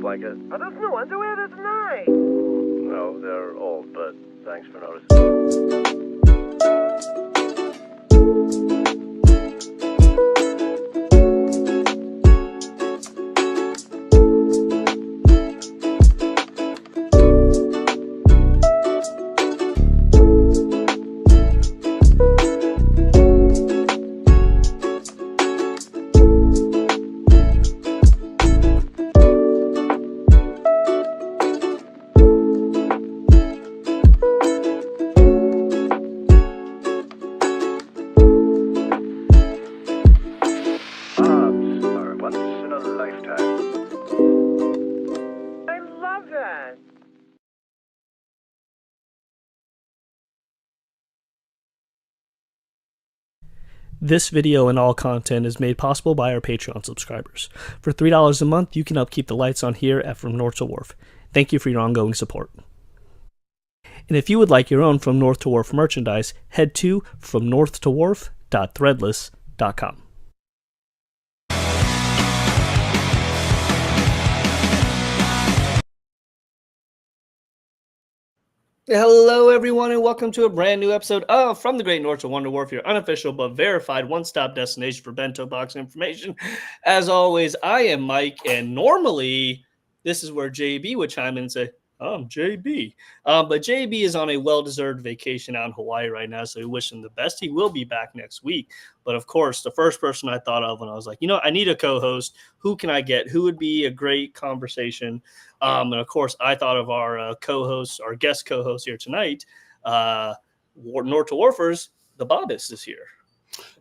like it. Are those new underwear? That's nice. No, they're old, but thanks for noticing. Bob's are once in a lifetime. I love that. This video and all content is made possible by our Patreon subscribers. For $3 a month, you can help keep the lights on here at From North to Wharf. Thank you for your ongoing support. And if you would like your own From North to Wharf merchandise, head to fromnorthtowharf.threadless.com. Hello, everyone, and welcome to a brand new episode of From the Great North to Wonder Wharf, your unofficial but verified one-stop destination for bento box information. As always, I am Mike, and normally this is where JB would chime in and say, "Oh, I'm JB." But JB is on a well-deserved vacation out in Hawaii right now, so we wish him the best. He will be back next week. But of course, the first person I thought of when I was like, I need a co-host. Who can I get? Who would be a great conversation? And of course, I thought of our co-host, our guest co-host here tonight, North to Wharfers, the Bobbis is here.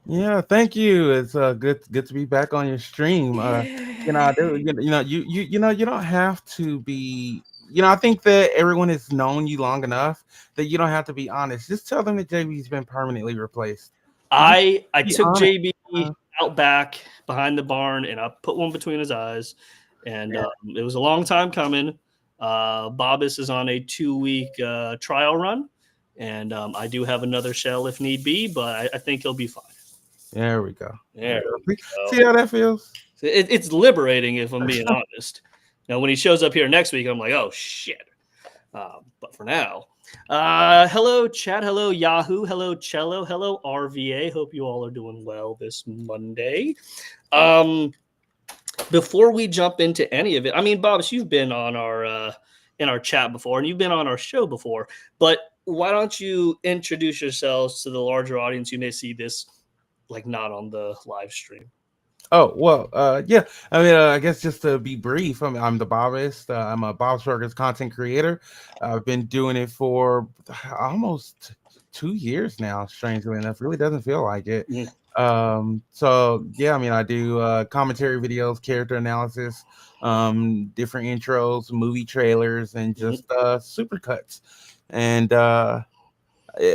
Yeah, thank you. It's good to be back on your stream. You don't have to be. I think that everyone has known you long enough that you don't have to be honest. Just tell them that JB's been permanently replaced. I took honest. JB out back behind the barn and I put one between his eyes, and it was a long time coming. Bobbis is on a 2-week trial run, and I do have another shell if need be, but I think he'll be fine. There we go. There we go. See how that feels? It's liberating, if I'm being honest. Now, when he shows up here next week, I'm like, oh, shit. But for now, hello, chat. Hello, Yahoo. Hello, Cello. Hello, RVA. Hope you all are doing well this Monday. Before we jump into any of it, I mean, Bobbs, you've been on our in our chat before, and you've been on our show before. But why don't you introduce yourselves to the larger audience who may see this, like, not on the live stream? Oh, well, yeah. I mean, I guess just to be brief, I'm the Bobbist. I'm a Bob's Burgers content creator. I've been doing it for almost 2 years now, strangely enough. Really doesn't feel like it. So, yeah, I mean, I do commentary videos, character analysis, different intros, movie trailers, and just supercuts. And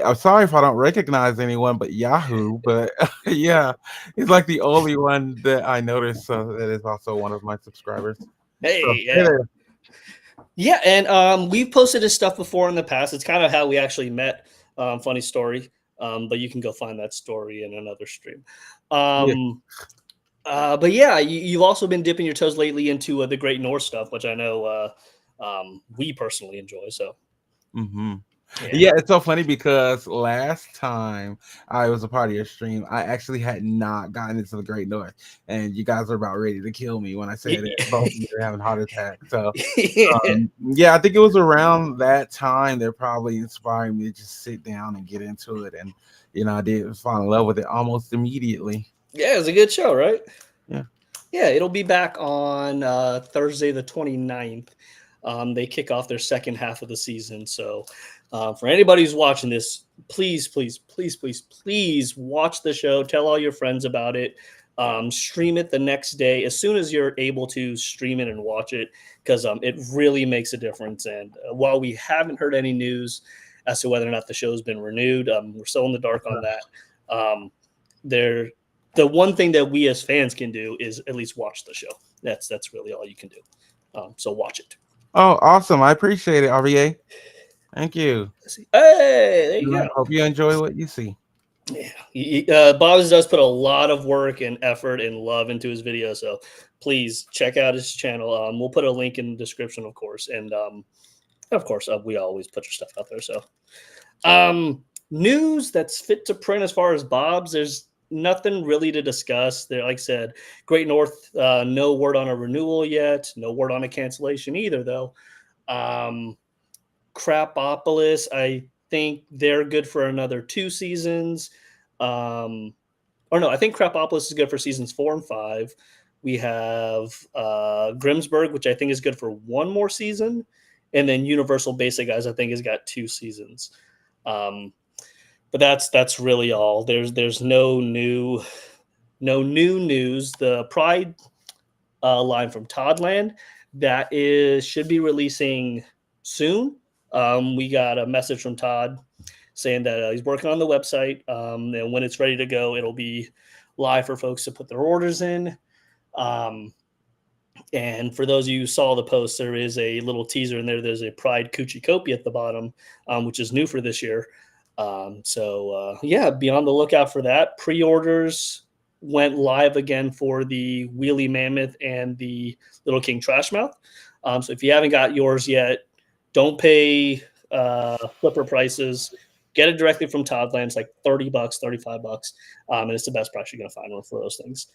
I'm sorry if I don't recognize anyone but Yahoo, but yeah, he's like the only one that I noticed. So that is also one of my subscribers. Hey, so, yeah, and we've posted his stuff before in the past. It's kind of how we actually met. Funny story, but you can go find that story in another stream. But yeah, you've also been dipping your toes lately into the Great North stuff, which I know we personally enjoy. So. Mm-hmm. Yeah, it's so funny because last time I was a part of your stream, I actually had not gotten into the Great North, and you guys are about ready to kill me when I said it. Both of you are having heart attacks. So, yeah, I think it was around that time that probably inspired me to just sit down and get into it, and I did fall in love with it almost immediately. Yeah, it was a good show, right? Yeah, it'll be back on Thursday the 29th. They kick off their second half of the season, so. For anybody who's watching this, please watch the show. Tell all your friends about it. Stream it the next day as soon as you're able to stream it and watch it, because it really makes a difference. And while we haven't heard any news as to whether or not the show's been renewed, we're still in the dark on that. The one thing that we as fans can do is at least watch the show. That's really all you can do. So watch it. Oh, awesome! I appreciate it, RVA. Thank you. Hey, there you go. Hope you enjoy what you see. Yeah, Bob's does put a lot of work and effort and love into his video, so please check out his channel. We'll put a link in the description, of course, and of course, we always put your stuff out there. So, news that's fit to print as far as Bob's, there's nothing really to discuss. There, like I said, Great North, no word on a renewal yet, no word on a cancellation either, though. Um, Crapopolis, I think they're good for another 2 seasons. Um, or no, I think Crapopolis is good for seasons 4 and 5. We have Grimsburg, which I think is good for one more season, and then Universal Basic Guys, I think, has got 2 seasons. Um, but that's really all. There's no new news. The Pride line from Toddland that is should be releasing soon. We got a message from Todd saying that he's working on the website, and when it's ready to go, it'll be live for folks to put their orders in. And for those of you who saw the post, there is a little teaser in there. There's a Pride Coochie Copy at the bottom, which is new for this year. Yeah, be on the lookout for that. Pre-orders went live again for the Wheelie Mammoth and the Little King Trashmouth. So if you haven't got yours yet, don't pay flipper prices. Get it directly from Toddland. It's like $30, $35, and it's the best price you're going to find for those things.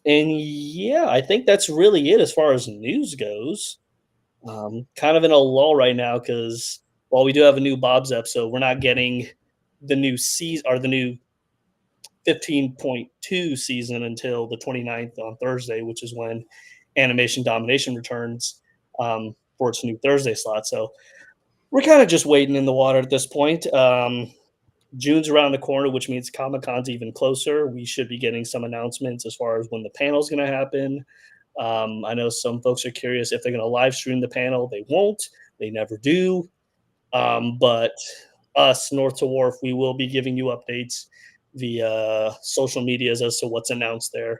And yeah, I think that's really it as far as news goes. Kind of in a lull right now because while we do have a new Bob's episode, we're not getting the new season or the new 15.2 season until the 29th on Thursday, which is when Animation Domination returns for its new Thursday slot. So we're kind of just waiting in the water at this point. June's around the corner, which means Comic-Con's even closer. We should be getting some announcements as far as when the panel's going to happen. I know some folks are curious if they're going to live stream the panel. They won't. They never do. But us, North to Wharf, we will be giving you updates via social medias as to what's announced there,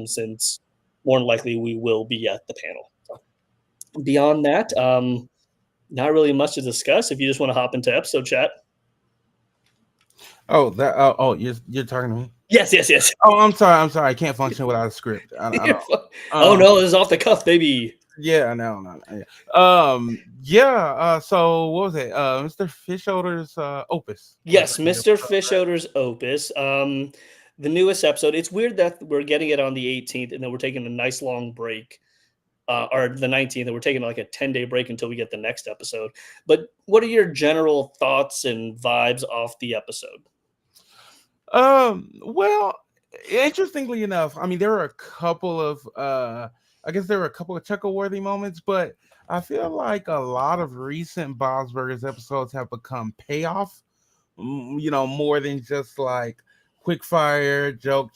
since more than likely we will be at the panel. So beyond that, not really much to discuss. If you just want to hop into episode chat. Oh, you're talking to me. Yes. Oh, I'm sorry. I can't function without a script. I don't. Oh no, this is off the cuff, baby. Yeah, I know. Yeah. So what was it? Mr. Fishoder's opus. Yes, Mr. Fishoder's opus. The newest episode. It's weird that we're getting it on the 18th, and then we're taking a nice long break, or the 19th, and we're taking like a 10-day break until we get the next episode. But what are your general thoughts and vibes off the episode? Well, interestingly enough, I mean, there were a couple of chuckle-worthy moments, but I feel like a lot of recent Bob's Burgers episodes have become payoff, more than just like quick fire, joke,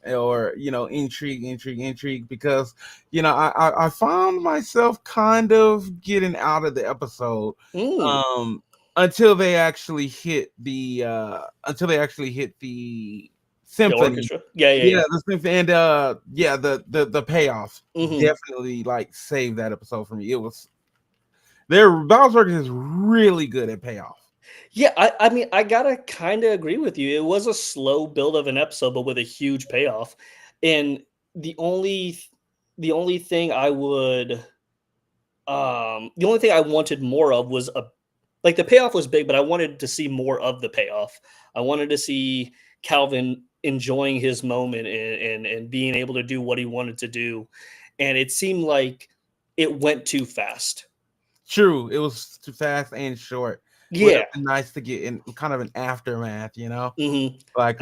or, intrigue, because, I found myself kind of getting out of the episode, until they actually hit the symphony. Yeah. The symphony, and the payoff definitely like saved that episode for me. It was Bob's Burgers is really good at payoff. Yeah, I mean, I gotta kind of agree with you. It was a slow build of an episode, but with a huge payoff. And the only thing I wanted more of was like the payoff was big, but I wanted to see more of the payoff. I wanted to see Calvin enjoying his moment and being able to do what he wanted to do. And it seemed like it went too fast. True. It was too fast and short. Yeah. Nice to get in kind of an aftermath, Mm-hmm. like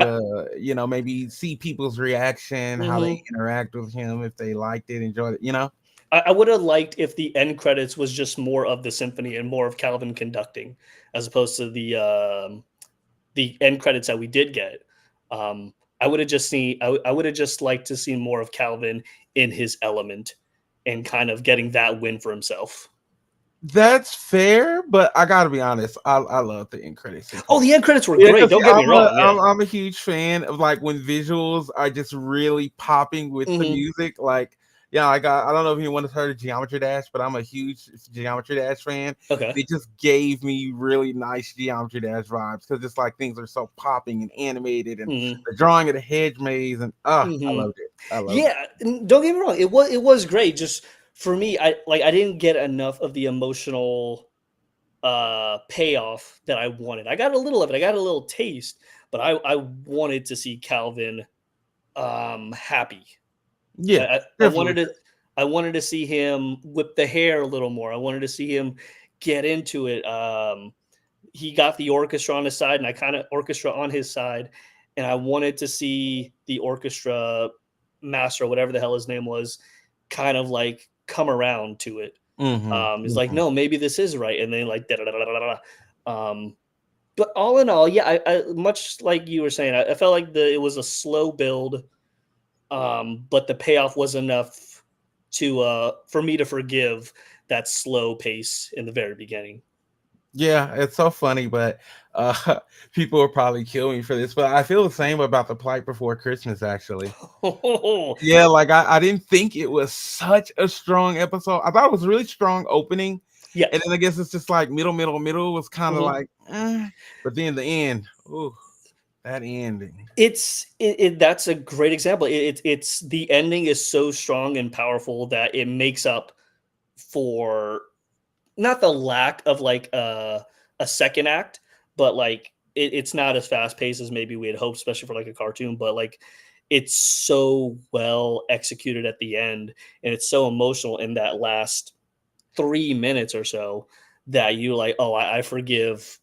maybe see people's reaction, how they interact with him, if they liked it, enjoyed it, I would have liked if the end credits was just more of the symphony and more of Calvin conducting, as opposed to the end credits that we did get. I would have just liked to see more of Calvin in his element and kind of getting that win for himself. That's fair, but I gotta be honest. I love the end credits. Oh, the end credits were great. Don't get me wrong. I'm a huge fan of like when visuals are just really popping with the music. Like, Yeah, like I don't know if anyone has heard of Geometry Dash, but I'm a huge Geometry Dash fan. Okay. It just gave me really nice Geometry Dash vibes because it's like things are so popping and animated, and Hmm. the drawing of the hedge maze, and I Hmm. loved it. I loved it. Yeah, and don't get me wrong. It was great. Just for me, I didn't get enough of the emotional payoff that I wanted. I got a little of it. I got a little taste, but I wanted to see Calvin happy. I, Yeah, I I wanted definitely. to I wanted to see him whip the hair a little more. I wanted to see him get into it. He got the orchestra on his side, and I kind of orchestra on his side, and I wanted to see the orchestra master, whatever the hell his name was, kind of like come around to it. Hmm. He's like, Hmm. no, maybe this is right, and then like da da da da da da. But all in all, yeah, I much like you were saying, I felt like it was a slow build, but the payoff was enough to for me to forgive that slow pace in the very beginning. Yeah, it's so funny, but uh, people will probably kill me for this, but I feel the same about the plight before Christmas. Actually, yeah, like I didn't think it was such a strong episode. I thought it was a really strong opening, and Yes. then I guess it's just like middle was kind of Mhm. like, but then the end, ooh, that ending. That's a great example. It's the ending is so strong and powerful that it makes up for not the lack of like a second act, but like it's not as fast paced as maybe we had hoped, especially for like a cartoon. But like it's so well executed at the end, and it's so emotional in that last 3 minutes or so that you like, oh, I forgive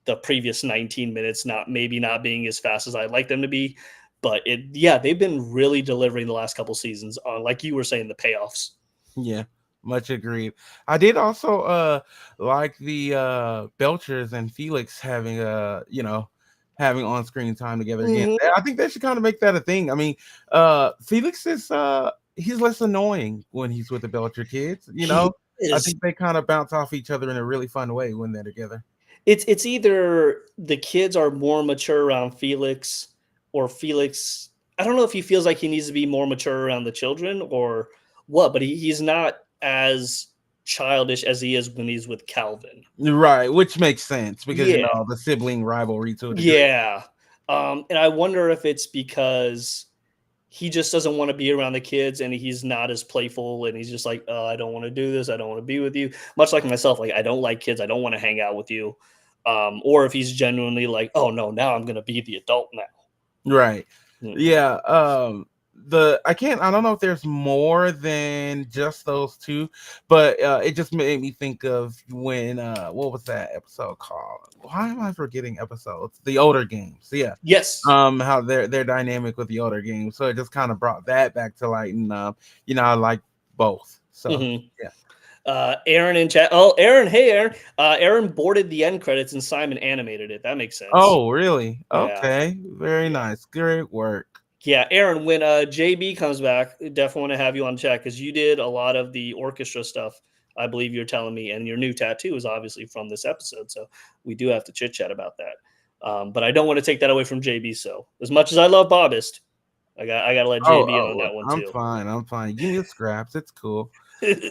the previous 19 minutes not being as fast as I'd like them to be. But yeah, they've been really delivering the last couple seasons on, like you were saying, the payoffs. Yeah, much agreed. I did also like the Belchers and Felix having having on-screen time together again. Mhm. I think they should kind of make that a thing. I mean, Felix is he's less annoying when he's with the Belcher kids, you He know. I is. think they kind of bounce off each other in a really fun way when they're together. It's either the kids are more mature around Felix, or Felix. I don't know if he feels like he needs to be more mature around the children or what, but he's not as childish as he is when he's with Calvin. Right, which makes sense because Yeah, the sibling rivalry to a degree. yeah. And I wonder if it's because he just doesn't want to be around the kids and he's not as playful and he's just like, oh, I don't want to do this. I don't want to be with you. Much like myself, like I don't like kids. I don't want to hang out with you. Or if he's genuinely like, oh no, now I'm gonna be the adult now. Right. Mhm. Yeah. I don't know if there's more than just those two, but it just made me think of when what was that episode called? Why am I forgetting episodes? The older games. Yeah. Yes. How they're dynamic with the older games. So it just kind of brought that back to light, and I like both. So Hmm. yeah. Aaron in chat. Oh, Aaron. Hey, Aaron. Aaron boarded the end credits and Simon animated it. That makes sense. Oh, really? Yeah. Okay. Very Yeah. nice. Great work. Yeah, Aaron, when JB comes back, definitely want to have you on chat because you did a lot of the orchestra stuff. I believe you're telling me, and your new tattoo is obviously from this episode. So we do have to chit chat about that. But I don't want to take that away from JB. So as much as I love Bobist, I got to let JB in on Look, that one I'm too. fine. I'm fine. Give me the scraps. It's cool.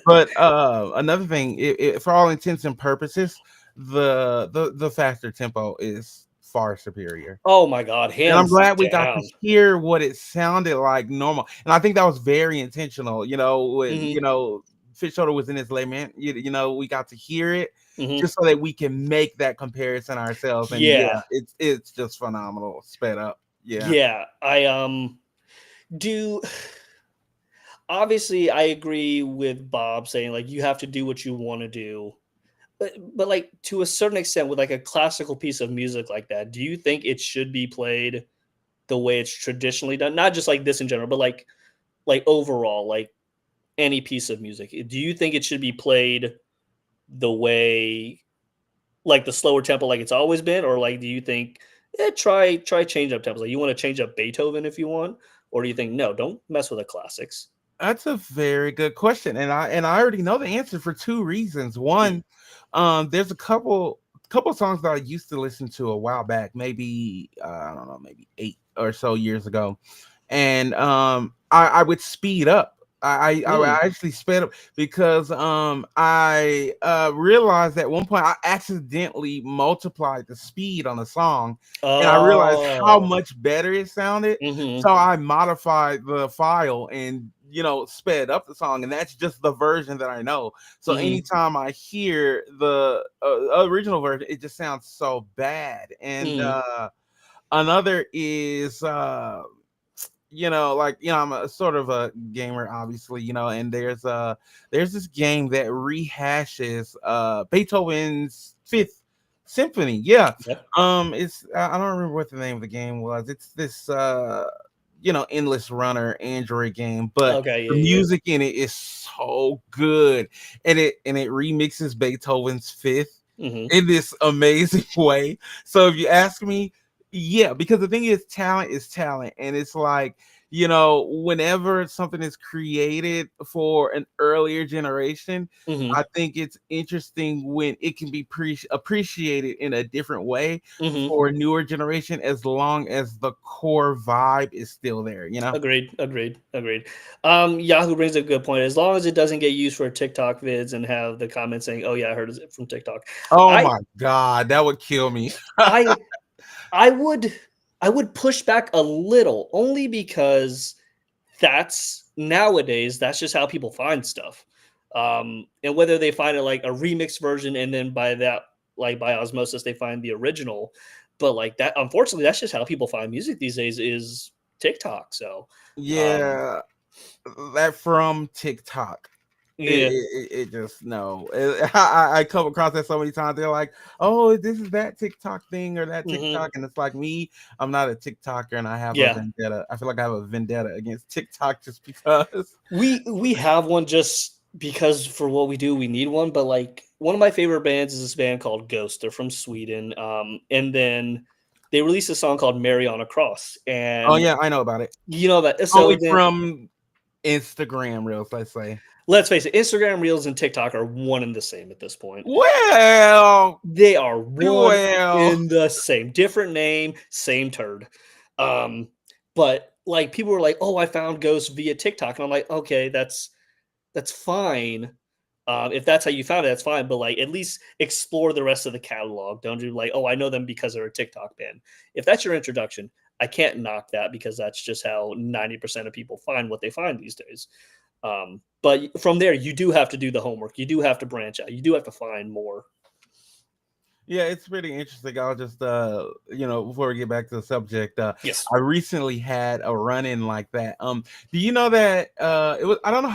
But another thing, for all intents and purposes, the faster tempo is far superior. Oh my God, And I'm hands glad we got to down. hear what it sounded like normal. And I think that was very intentional. When Hmm. Fish Shoulder was in his lament, we got to hear it Hmm. just so that we can make that comparison ourselves. And yeah, Yeah, it's just phenomenal, sped up. Yeah. yeah. I do. Obviously, I agree with Bob saying like you have to do what you want to do. But like to a certain extent, with like a classical piece of music like that, do you think it should be played the way it's traditionally done? Not just like this in general, but like overall, like any piece of music. Do you think it should be played the way like the slower tempo like it's always been, or like do you think try change up tempos? Like you want to change up Beethoven if you want, or do you think no, don't mess with the classics? That's a very good question, and I already know the answer for two reasons. Mm, One, there's a couple songs that I used to listen to a while back, maybe I don't know, maybe 8 or so years ago, and I would speed up I actually sped up because I realized at one point I accidentally multiplied the speed on the song, and I realized how Oh. much better it sounded. Mm-hmm. So I modified the file and sped up the song, and that's just the version that I know. So Mm-hmm. anytime I hear the original version, it just sounds so bad. And Mm-hmm. another is I'm a sort of a gamer, obviously, and there's this game that rehashes Beethoven's Fifth Symphony. Yeah. Yep. It's I don't remember what the name of the game was. It's this endless runner Android game, but Okay. the Yeah. music in it is so good, and it remixes Beethoven's Fifth Yeah. Mm-hmm. in this amazing way. So if you ask me, yeah, because the thing is talent, and it's like, whenever something is created for an earlier generation, Mm-hmm. I think it's interesting when it can be appreciated in a different way Mm-hmm. for a newer generation, as long as the core vibe is still there. Agreed. Agreed. Agreed. Yahoo brings a good point. As long as it doesn't get used for TikTok vids and have the comments saying, "Oh yeah, I heard it from TikTok." Oh I my god, that would kill me. I I would I would push back a little, only because that's nowadays that's just how people find stuff. And whether they find it like a remix version and then by that, like by osmosis, they find the original. But like that, unfortunately, that's just how people find music these days is TikTok. So um Yeah, that from TikTok. It, yeah. it, it just no. I come across that so many times. They're like, "Oh, this is that TikTok thing or that Hmm. TikTok," and it's like me. I'm not a TikToker, and I have a Yeah. vendetta. I feel like I have a vendetta against TikTok just because. We have one just because for what we do, we need one. But like one of my favorite bands is this band called Ghost. They're from Sweden. And then they released a song called Mary on a Cross. Oh And yeah, I know about it. you know that so Only then from Instagram reels, let's say. let's face it, Instagram Reels and TikTok are one and the same at this point. Well, They are one well. in the same, different name, same turd. Um, but like people were like, "Oh, I found Ghost via TikTok," and I'm like, "Okay, that's fine. If that's how you found it, that's fine. But like, at least explore the rest of the catalog. Don't do like, oh, I know them because they're a TikTok band. If that's your introduction, I can't knock that because that's just how 90% of people find what they find these days. But from there, you do have to do the homework. You do have to branch out. You do have to find more. Yeah, it's pretty interesting. I'll just before we get back to the subject, Yes. I recently had a run-in like that. Do you know that it was I don't know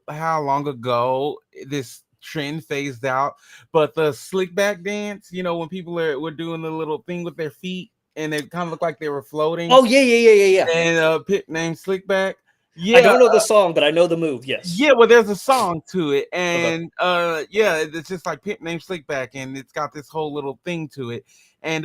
how long ago this trend phased out, but the slick back dance, when people were doing the little thing with their feet and they kind of looked like they were floating, Oh yeah, yeah, yeah, yeah, yeah. and pit named Slickback. I Yeah, don't know the song, but I know the move. Yes. yeah, well, there's a song to it, Okay. and yeah, it's just like Pimp Named Slickback, and it's got this whole little thing to it. And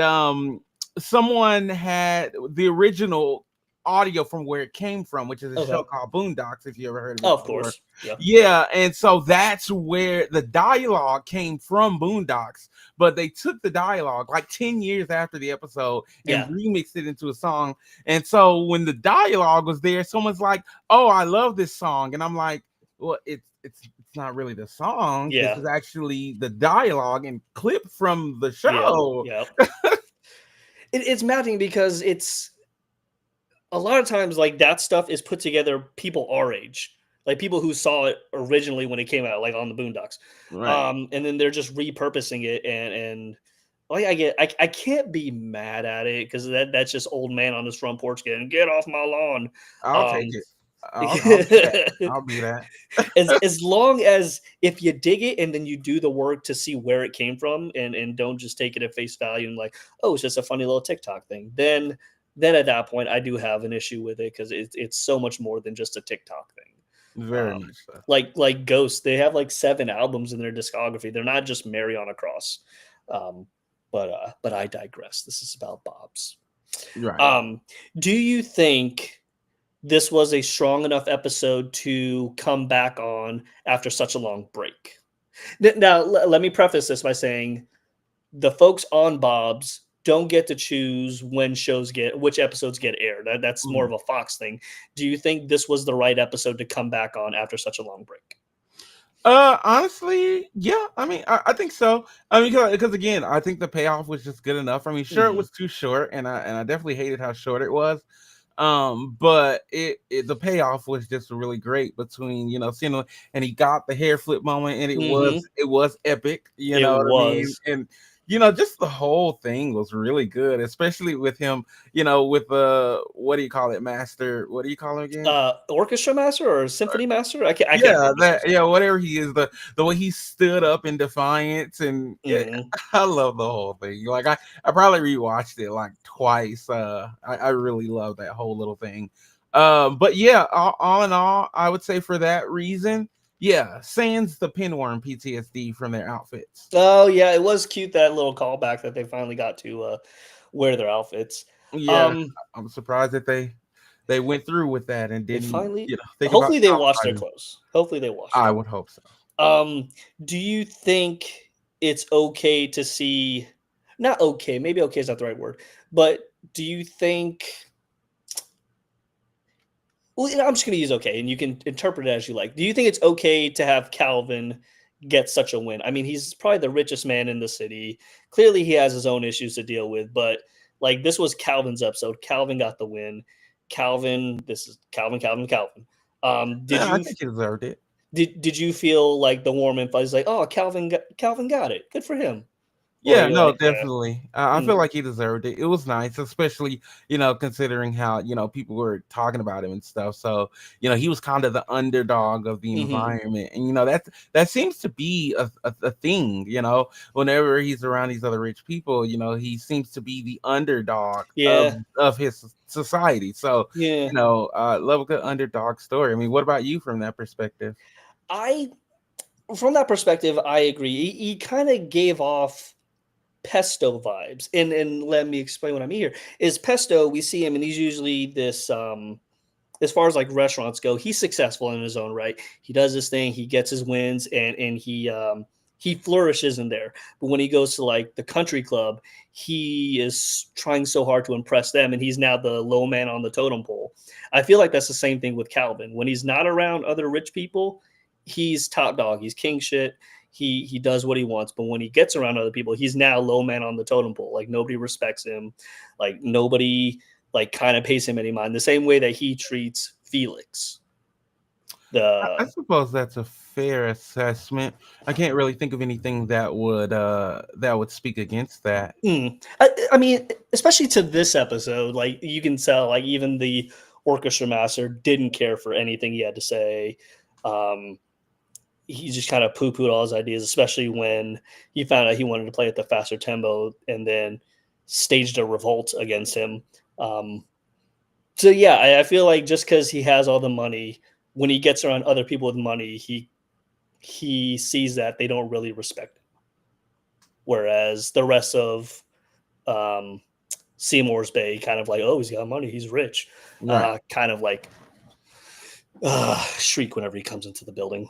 someone had the original audio from where it came from, which is a show Okay. called Boondocks, if you ever heard of Oh, it of before. course. Yeah. Yeah, and so that's where the dialogue came from, Boondocks, but they took the dialogue like 10 years after the episode and Yeah. remixed it into a song. And so when the dialogue was there, someone's like, "Oh, I love this song," and I'm like, "Well, it's not really the song. This Yeah. is actually the dialogue and clip from the Yeah. show." Yeah. It's maddening because it's a lot of times like that stuff is put together people our age, like people who saw it originally when it came out, like on the Boondocks, Right. and then they're just repurposing it, and like I can't be mad at it because that's just old man on his front porch getting get off my lawn. I'll take Um, it. I'll be that. I'll be that. as long as if you dig it and then you do the work to see where it came from and don't just take it at face value and like, oh, it's just a funny little TikTok thing, then at that point I do have an issue with it because it's so much more than just a TikTok thing. Very um much so. like Ghost, they have like 7 albums in their discography. They're not just Mary on a Cross. um but I digress. This is about Bob's. Right. um do you think this was a strong enough episode to come back on after such a long break? Now, let me preface this by saying the folks on Bob's don't get to choose which episodes get aired. That's more of a Fox thing. Do you think this was the right episode to come back on after such a long break? Honestly, yeah. I mean, I think so. I mean, because again, I think the payoff was just good enough. I mean, sure, it was too short, and I definitely hated how short it was. But the payoff was just really great between seeing him, and he got the hair flip moment, and it was epic. You It know what I mean? was. And just the whole thing was really good, especially with him. With what do you call it, master? What do you call him again? Orchestra master or symphony master? I can't Yeah, remember. whatever he is, the way he stood up in defiance, and I love the whole thing. Like I probably rewatched it like twice. I really love that whole little thing. But yeah, all in all, I would say for that reason, yeah, sans the pinworm PTSD from their outfits. Oh yeah, it was cute, that little callback that they finally got to wear their outfits. Yeah, Um, I'm surprised that they went through with that and they didn't finally. think about Hopefully, they washed their downsizing. clothes. Hopefully, they washed I them. would hope so. Do you think it's okay to see? Not okay. Maybe okay is not the right word. But do you think? Well, I'm just going to use okay, and you can interpret it as you like. Do you think it's okay to have Calvin get such a win? I mean, he's probably the richest man in the city. Clearly, he has his own issues to deal with, but like this was Calvin's episode. Calvin got the win. Calvin, this is Calvin, Calvin, Calvin. Did Yeah, I you think he deserved it. did you feel like the warm and fuzzy, like, oh, Calvin got it, good for him, or Yeah, you're no, like, definitely. I feel mm, like he deserved it. It was nice, especially, considering how, people were talking about him and stuff. So, he was kind of the underdog of the mhm. environment. And, that seems to be a thing, whenever he's around these other rich people, he seems to be the underdog Yeah, of his society. So, yeah. love a good underdog story. I mean, what about you from that perspective? I From that perspective, I agree. He kind of gave off pesto vibes, and let me explain what I mean here. Is pesto? We see him, and he's usually this. As far as like restaurants go, he's successful in his own right. He does his thing, he gets his wins, and he flourishes in there. But when he goes to like the country club, he is trying so hard to impress them, and he's now the low man on the totem pole. I feel like that's the same thing with Calvin. When he's not around other rich people, he's top dog. He's king shit. He does what he wants. But when he gets around other people, he's now low man on the totem pole. Like nobody respects him. Like nobody like kind of pays him any mind. The same way that he treats Felix. I The suppose that's a fair assessment. I can't really think of anything that would speak against that. I mean, especially to this episode, like you can tell, like even the orchestra master didn't care for anything he had to say. Um, he just kind of poo-pooed all his ideas, especially when he found out he wanted to play at the faster tempo, and then staged a revolt against him. Um, so yeah, I feel like just because he has all the money, when he gets around other people with money, he sees that they don't really respect him. Whereas the rest of um, Seymour's Bay, kind of like, oh, he's got money, he's rich, Right. kind of like shriek whenever he comes into the building.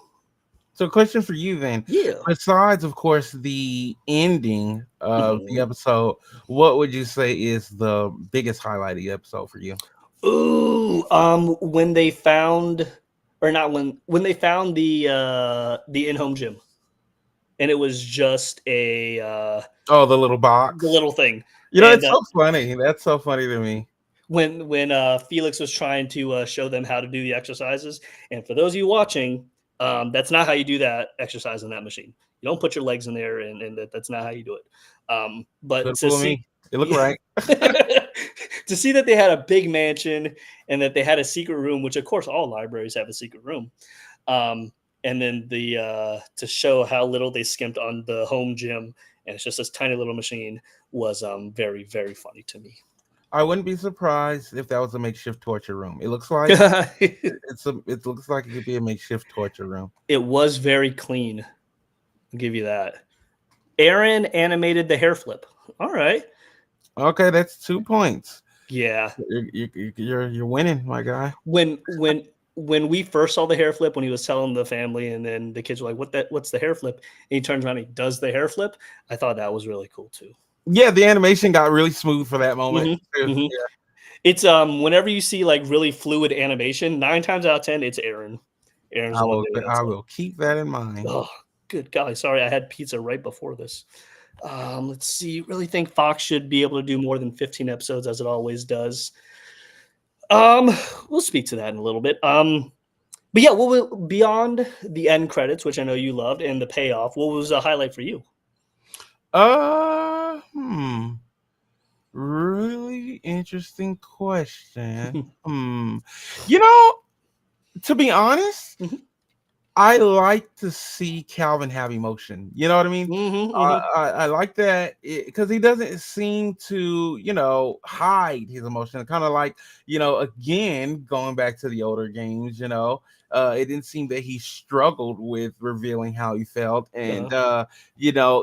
So, question for you then. Yeah. Besides, of course, the ending of the Mhm. episode, what would you say is the biggest highlight of the episode for you? Ooh, when they found, or not when they found the in-home gym, and it was just a Oh, the little the box. little thing, It's and so funny. That's so funny to me. when Felix was trying to show them how to do the exercises, and for those of you watching, that's not how you do that exercise in that machine. You don't put your legs in there, and that's not how you do it. But Couldn't to fool see, me. It looked right. to see that they had a big mansion and that they had a secret room, which of course all libraries have a secret room, um, and then to show how little they skimped on the home gym, and it's just this tiny little machine, was very very funny to me. I wouldn't be surprised if that was a makeshift torture room. It looks like it looks like it could be a makeshift torture room. It was very clean. I'll give you that. Aaron animated the hair flip. All right. Okay, that's 2 points. Yeah. You're winning, my guy. When we first saw the hair flip, when he was telling the family, and then the kids were like, what's the hair flip? And he turns around and he does the hair flip. I thought that was really cool too. Yeah, the animation got really smooth for that moment. Mm-hmm, Too. mm-hmm. Yeah, It's whenever you see like really fluid animation, 9 times out of 10, it's Aaron. Aaron's the one doing it. I So. will keep that in mind. Oh, good golly! Sorry, I had pizza right before this. Let's see. Really think Fox should be able to do more than 15 episodes, as it always does. Um, we'll speak to that in a little bit. But yeah, beyond the end credits, which I know you loved, and the payoff, what was a highlight for you? Uh, hmm. Really interesting question. You know, to be honest, Mhm. I like to see Calvin have emotion. You know what I mean? Mhm, mhm. I like that because he doesn't seem to, hide his emotion. Kind of like, again, going back to the older games, it didn't seem that he struggled with revealing how he felt. And, Uh-huh.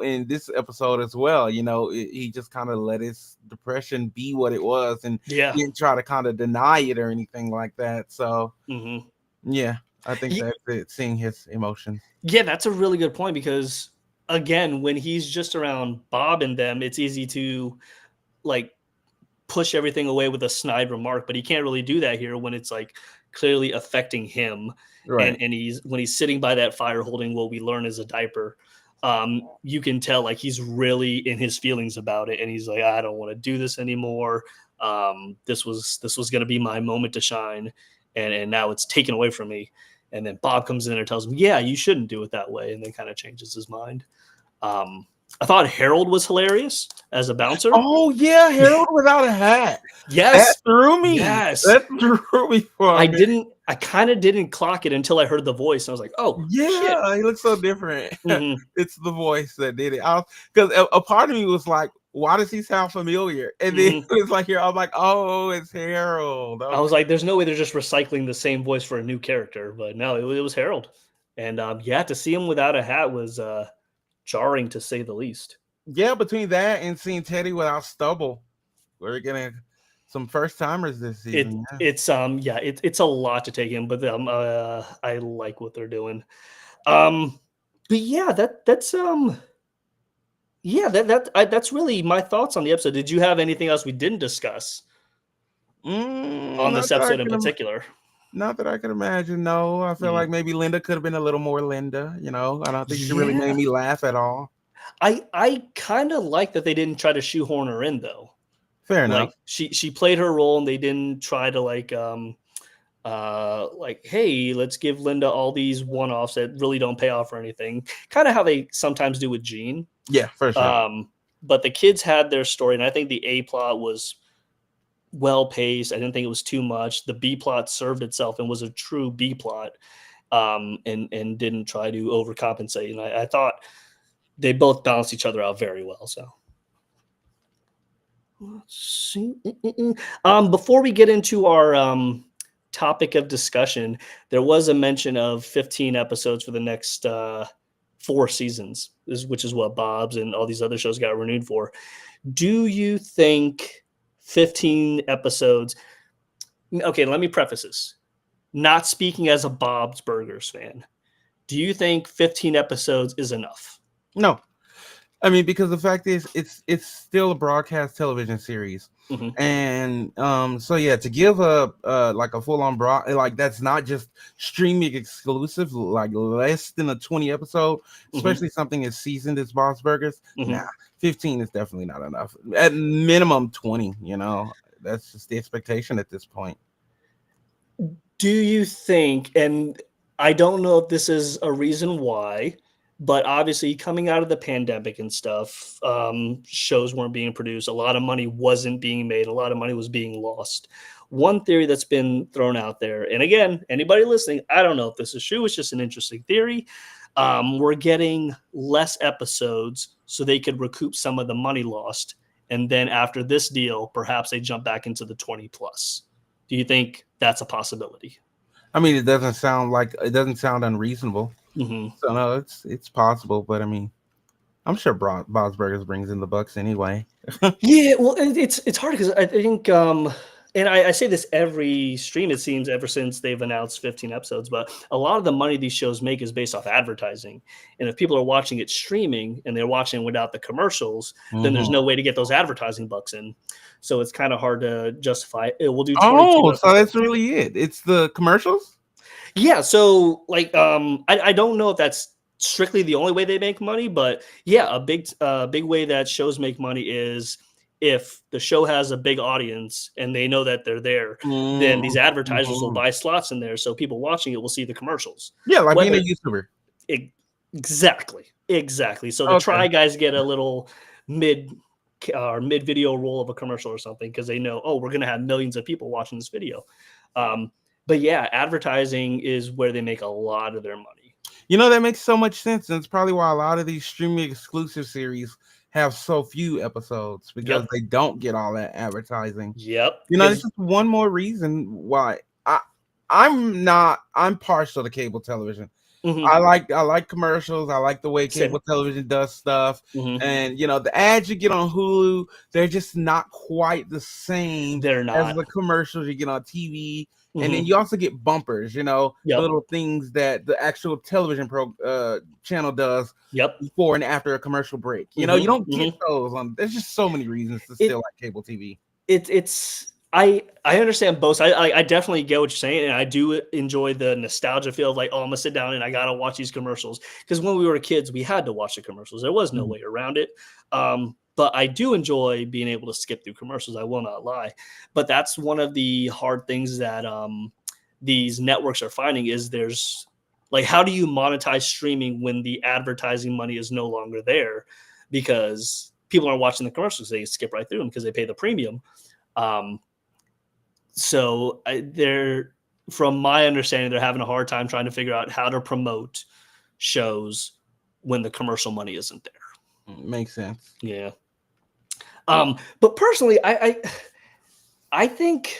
in this episode as well, he just kind of let his depression be what it was and Yeah. didn't try to kind of deny it or anything like that. So, Mhm. yeah, I think Ye that's it, seeing his emotions. Yeah, that's a really good point because, again, when he's just around Bob and them, it's easy to, like, push everything away with a snide remark, but he can't really do that here when it's, like, clearly affecting him, and Right. when he's sitting by that fire holding what we learn is a diaper, you can tell, like, he's really in his feelings about it, and he's like, "I don't wanna do this anymore. This was gonna be my moment to shine, and now it's taken away from me." And then Bob comes in and tells him, "Yeah, you shouldn't do it that way," and then kinda changes his mind. Um, I thought Harold was hilarious as a bouncer. Oh yeah, Harold without a hat. That Yes, threw me. yes. That threw me for a minute. I kinda didn't clock it until I heard the voice, and I was like, "Oh, shit." Yeah, he looks so different. Mhm, It's the voice that did it. Because a part of me was like, why does he sound familiar? And then mhm. it was like here, I'm like, oh, it's Harold. I Okay. was like, "There's no way they're just recycling the same voice for a new character," but no, it was Harold. And, yeah, to see him without a hat was, jarring to say the least. Yeah, between that and seeing Teddy without stubble, we're getting some first timers this season. Yeah. Yeah, it's a lot to take in, but, I like what they're doing. Um, but yeah, that's really my thoughts on the episode. Did you have anything else we didn't discuss on Not this that I episode in can particular? Not that I can imagine, no. I feel Mhm. like maybe Linda could have been a little more Linda, I don't think she really Yeah. made me laugh at all. I kinda like that they didn't try to shoehorn her in, though. Fair Like, enough. she played her role, and they didn't try to, like, "Hey, let's give Linda all these one-offs that really don't pay off or anything." Kinda how they sometimes do with Jean. Yeah, for sure. But the kids had their story, and I think the A plot was well paced. I didn't think it was too much. The B plot served itself and was a true B plot, and didn't try to overcompensate. And I thought they both balanced each other out very well. So let's see. Before we get into our topic of discussion, there was a mention of 15 episodes for the next 4 seasons, which is what Bob's and all these other shows got renewed for. Do you think 15 episodes? Okay, let me preface this. Not speaking as a Bob's Burgers fan. Do you think 15 episodes is enough? No. I mean, because the fact is, it's still a broadcast television series, Mhm, and so yeah, to give like a full on broad, like that's not just streaming exclusive, like less than a 20 episode, mhm, especially something as seasoned as Bob's Burgers. mhm. Nah, 15 is definitely not enough. At minimum 20. That's just the expectation at this point. Do you think, and I don't know if this is a reason why, but obviously coming out of the pandemic and stuff, shows weren't being produced. A lot of money wasn't being made. A lot of money was being lost. One theory that's been thrown out there, and again, anybody listening, I don't know if this is true. It's just an interesting theory. We're getting less episodes so they could recoup some of the money lost. And then after this deal, perhaps they jump back into the 20 plus. Do you think that's a possibility? I mean, it doesn't sound unreasonable. Mhm. So no, it's possible, but I mean, I'm sure Bob's Burgers brings in the bucks anyway. Yeah, well, it's hard because I think, and I say this every stream, it seems, ever since they've announced 15 episodes, but a lot of the money these shows make is based off advertising. And if people are watching it streaming and they're watching without the commercials, then there's Mhm. no way to get those advertising bucks in. So it's kind of hard to justify. We'll do 22 Oh, so that's episodes. really it. It's the commercials? Yeah, so like I don't know if that's strictly the only way they make money, but yeah, a big way that shows make money is if the show has a big audience and they know that they're there, then these Mhm, advertisers will mhm. buy slots in there so people watching it will see the commercials. Yeah, like being a Whether YouTuber. e- exactly. So the Okay. try guys get a little mid or mid video roll of a commercial or something because they know, oh, we're gonna have millions of people watching this video. Um, but yeah, advertising is where they make a lot of their money. You know, that makes so much sense, and it's probably why a lot of these streaming exclusive series have so few episodes because Yep. they don't get all that advertising. Yep. You know, it's Because just one more reason why I'm partial to cable television. I like commercials. I like the way same. cable television does stuff. Hmm. And you know, the ads you get on Hulu, they're just not quite the same They're as not. the commercials you get on TV. And then Hmm. you also get bumpers, you know, Yep. little things that the actual television channel does Yep. before and after a commercial break. You know, you Hmm. don't get those on. There's just so many reasons to still It like cable TV. it's I understand both. I definitely get what you're saying, and I do enjoy the nostalgia feel of like, oh, I'm gonna sit down and I gotta watch these commercials because when we were kids, we had to watch the commercials. There was no Mhm. way around it. But I do enjoy being able to skip through commercials. I will not lie. But that's one of the hard things that these networks are finding is there's like how do you monetize streaming when the advertising money is no longer there because people aren't watching the commercials, they skip right through them because they pay the premium. um, they're, from my understanding, they're having a hard time trying to figure out how to promote shows when the commercial money isn't there. Makes sense. Yeah. But personally, I think,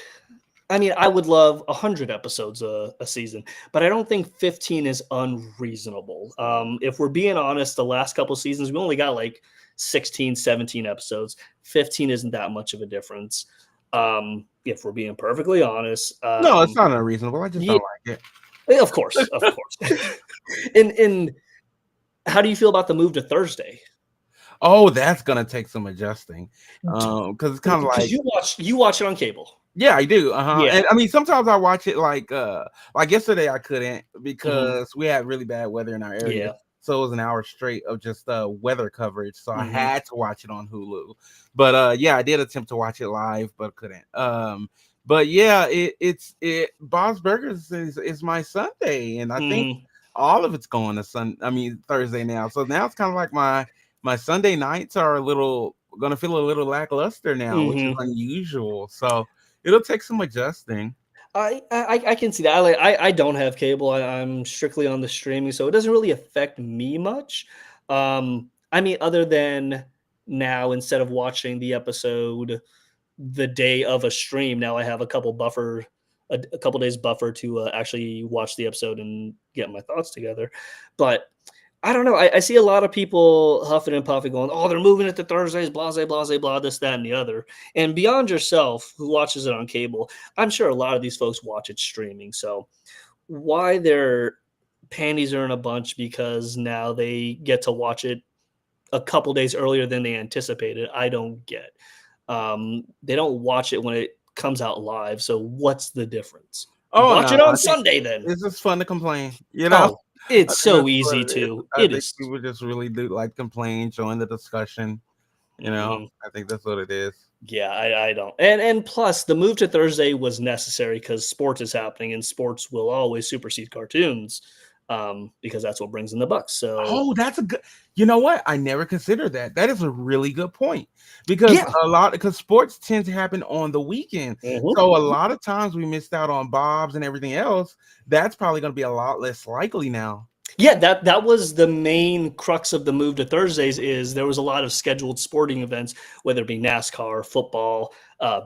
I mean, I would love 100 episodes a season, but I don't think 15 is unreasonable. If we're being honest, the last couple seasons, we only got like 16, 17 episodes. 15 isn't that much of a difference. If we're being perfectly honest. No, it's not unreasonable. I just Yeah, don't like it. of course, of course. And how do you feel about the move to Thursday? Oh, that's gonna take some adjusting. Because it's kind of Because like, you watch it on cable. yeah, I do. Yeah. And I mean, sometimes I watch it like yesterday I couldn't Hmm. because we had really bad weather in our area. Yeah. So it was an hour straight of just weather coverage. So I Hmm. had to watch it on Hulu. But yeah, I did attempt to watch it live, but couldn't. But yeah, it Bob's Burgers is my Sunday, and I think Hmm. all of it's going to Thursday now. So now it's kind of like my Sunday nights are gonna feel a little lackluster now, which is Hmm. unusual. So it'll take some adjusting. I can see that. I don't have cable. I'm strictly on the streaming, so it doesn't really affect me much. I mean, other than now, instead of watching the episode the day of a stream, now I have a couple days buffer to actually watch the episode and get my thoughts together. But I don't know. I see a lot of people huffing and puffing, going, "Oh, they're moving it to Thursdays, blah, blah, blah, blah, this, that, and the other." And beyond yourself, who watches it on cable, I'm sure a lot of these folks watch it streaming. So why their panties are in a bunch because now they get to watch it a couple days earlier than they anticipated, I don't get. They don't watch it when it comes out live. So what's the difference? Oh Watch no, it on I think Sunday then. it's just fun to complain. You know, Oh, I it's think so that's what easy it is. to. I It think is. people just really do like complain, join the discussion. You know, Mhm. I think that's what it is. Yeah, I don't. And plus the move to Thursday was necessary because sports is happening and sports will always supersede cartoons because that's what brings in the bucks. So Oh, that's a good. You know what? I never considered that. That is a really good point because yeah. because sports tend to happen on the weekend. Mhm. So a lot of times we missed out on Bob's and everything else. That's probably going to be a lot less likely now. Yeah, that was the main crux of the move to Thursdays is there was a lot of scheduled sporting events, whether it be NASCAR, football,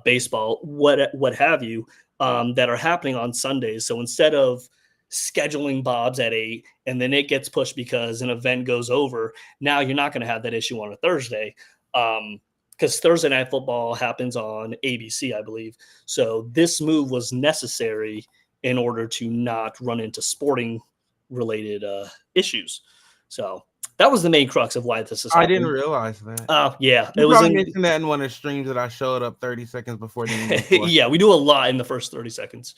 baseball, what have you, that are happening on Sundays. So instead of scheduling Bob's at 8 and then it gets pushed because an event goes over, now you're not going to have that issue on a Thursday. Um, because Thursday Night Football happens on ABC, I believe. So this move was necessary in order to not run into sporting related issues. So that was the main crux of why this is I happening. didn't realize that. Oh, yeah. You It was probably in. mentioned that in one of the streams that I showed up 30 seconds before the end before. Yeah, we do a lot in the first 30 seconds.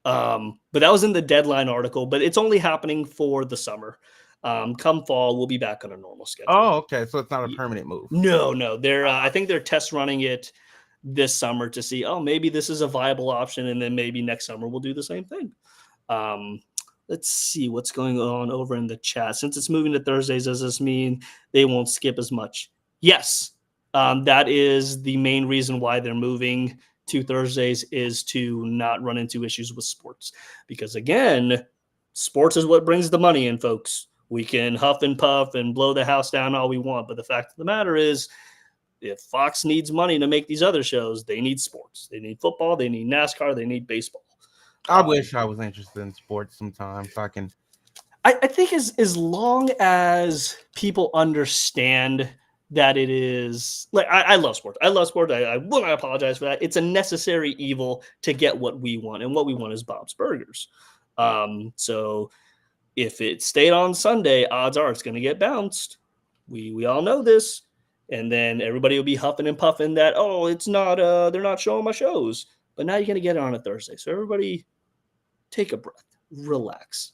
But that was in the deadline article, but it's only happening for the summer. Come fall, we'll be back on a normal schedule. Oh, okay. So it's not a permanent move. No. They're I think they're test running it this summer to see, maybe this is a viable option, and then maybe next summer we'll do the same thing. Let's see what's going on over in the chat. Since it's moving to Thursdays, does this mean they won't skip as much? Yes. That is the main reason why they're moving to Thursdays, is to not run into issues with sports. Because again, sports is what brings the money in, folks. We can huff and puff and blow the house down all we want, but the fact of the matter is, if Fox needs money to make these other shows, they need sports. They need football, they need NASCAR, they need baseball. I wish I was interested in sports sometimes. So I think as long as people understand that it is like, I love sports. I love sport. I will not apologize for that. It's a necessary evil to get what we want, and what we want is Bob's Burgers. So if it stayed on Sunday, odds are it's going to get bounced. We all know this, and then everybody will be huffing and puffing that it's not they're not showing my shows. But now you're going to get it on a Thursday, so everybody take a breath, relax.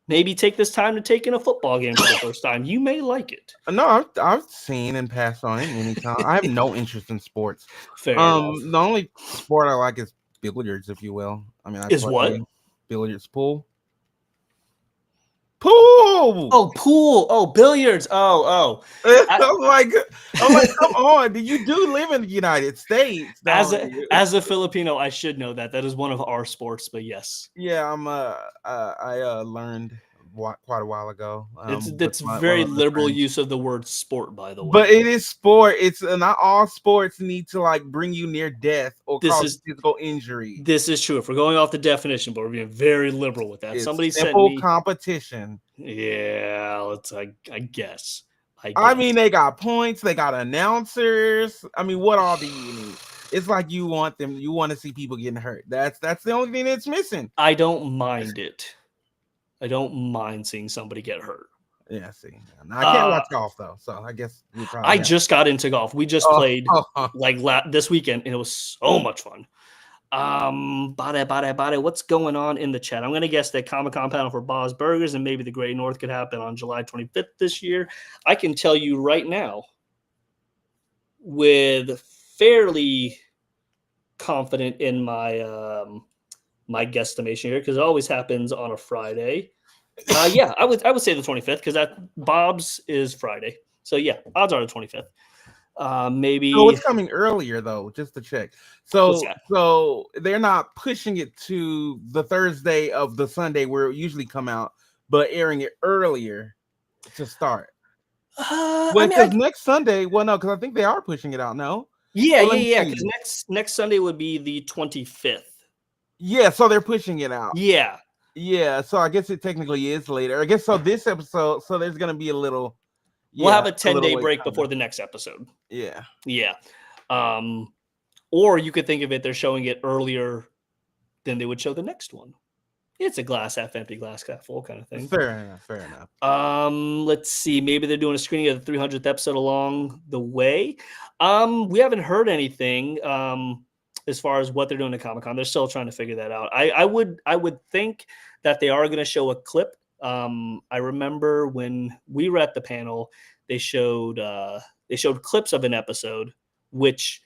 Maybe take this time to take in a football game for the first time. You may like it. No, I've seen and passed on it many times. I have no interest in sports. Fair enough. The only sport I like is billiards, if you will. I mean, Is what? Billiards, pool. Pool. Oh, pool. Oh, billiards. Oh. I'm like, come on. You do live in the United States. As a Filipino, I should know that. That is one of our sports, but yes. Yeah, I learned quite a while ago. That's very liberal use of the word sport, by the way. But it is sport. It's not all sports need to like bring you near death or cause physical injury. This is true. If we're going off the definition, but we're being very liberal with that. It's Somebody simple sent me competition. Yeah, I guess. I mean, they got points. They got announcers. I mean, what all do you need? It's like you want to see people getting hurt. That's the only thing that's missing. I don't mind it. I don't mind seeing somebody get hurt. Yeah, see. I can't watch golf though, so I guess I just got into golf. We just played this weekend, and it was so much fun. Bade, what's going on in the chat? I'm going to guess that Comic-Con panel for Bob's Burgers and maybe the Great North could happen on July 25th this year. I can tell you right now, with fairly confident in my my guesstimation here, because it always happens on a Friday. Yeah, I would say the 25th, because that Bob's is Friday. So yeah, odds are the 25th. Maybe. Oh, it's coming earlier though, just to check. So they're not pushing it to the Thursday of the Sunday where it usually come out, but airing it earlier to start. Because next Sunday, no, because I think they are pushing it out. No. Yeah. Because next Sunday would be the 25th. Yeah, so they're pushing it out. Yeah. So I guess it technically is later. I guess so. This episode, so there's gonna be a little. We'll have a 10-day break before the next episode. Yeah. Or you could think of it, they're showing it earlier than they would show the next one. It's a glass half empty, glass half full kind of thing. Fair enough. Let's see. Maybe they're doing a screening of the 300th episode along the way. We haven't heard anything as far as what they're doing at Comic-Con. They're still trying to figure that out. I would think that they are going to show a clip. I remember when we were at the panel, they showed clips of an episode, which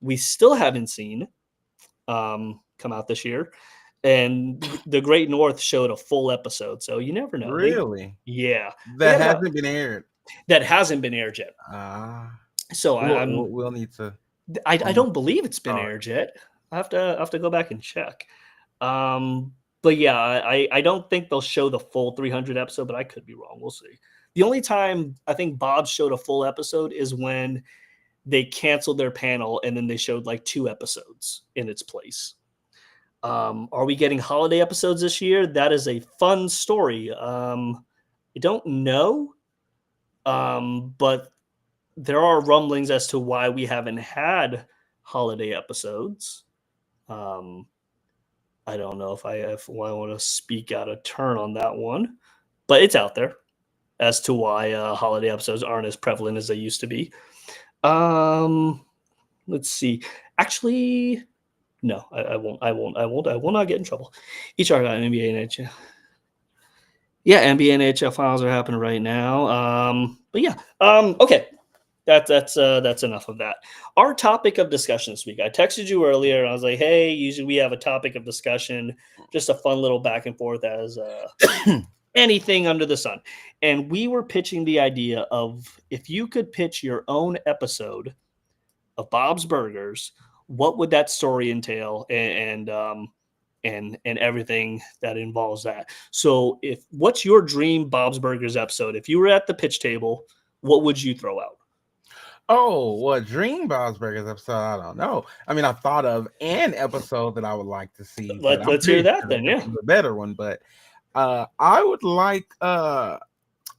we still haven't seen come out this year. And the Great North showed a full episode, so you never know. Really? Yeah. That hasn't been aired. That hasn't been aired yet. So we'll need to. I don't believe it's been aired yet. I have to go back and check. But yeah, I don't think they'll show the full 300 episode, but I could be wrong. We'll see. The only time I think Bob showed a full episode is when they canceled their panel and then they showed like 2 episodes in its place. Are we getting holiday episodes this year? That is a fun story. I don't know. But there are rumblings as to why we haven't had holiday episodes. I don't know if I want to speak out of turn on that one, but it's out there as to why holiday episodes aren't as prevalent as they used to be. Let's see. Actually, no, I won't. I will not get in trouble. Each are got NBA and NHL. Yeah, NBA and NHL finals are happening right now. But yeah. Okay. That's enough of that. Our topic of discussion this week. I texted you earlier and I was like, hey, usually we have a topic of discussion, just a fun little back and forth as anything under the sun. And we were pitching the idea of if you could pitch your own episode of Bob's Burgers, what would that story entail, and everything that involves that. So, what's your dream Bob's Burgers episode? If you were at the pitch table, what would you throw out? Oh, what Dream Bob's Burgers episode? I don't know. I mean, I thought of an episode that I would like to see, but I'm Let's hear pretty that sure then. that Yeah. this is a better one. But I would like an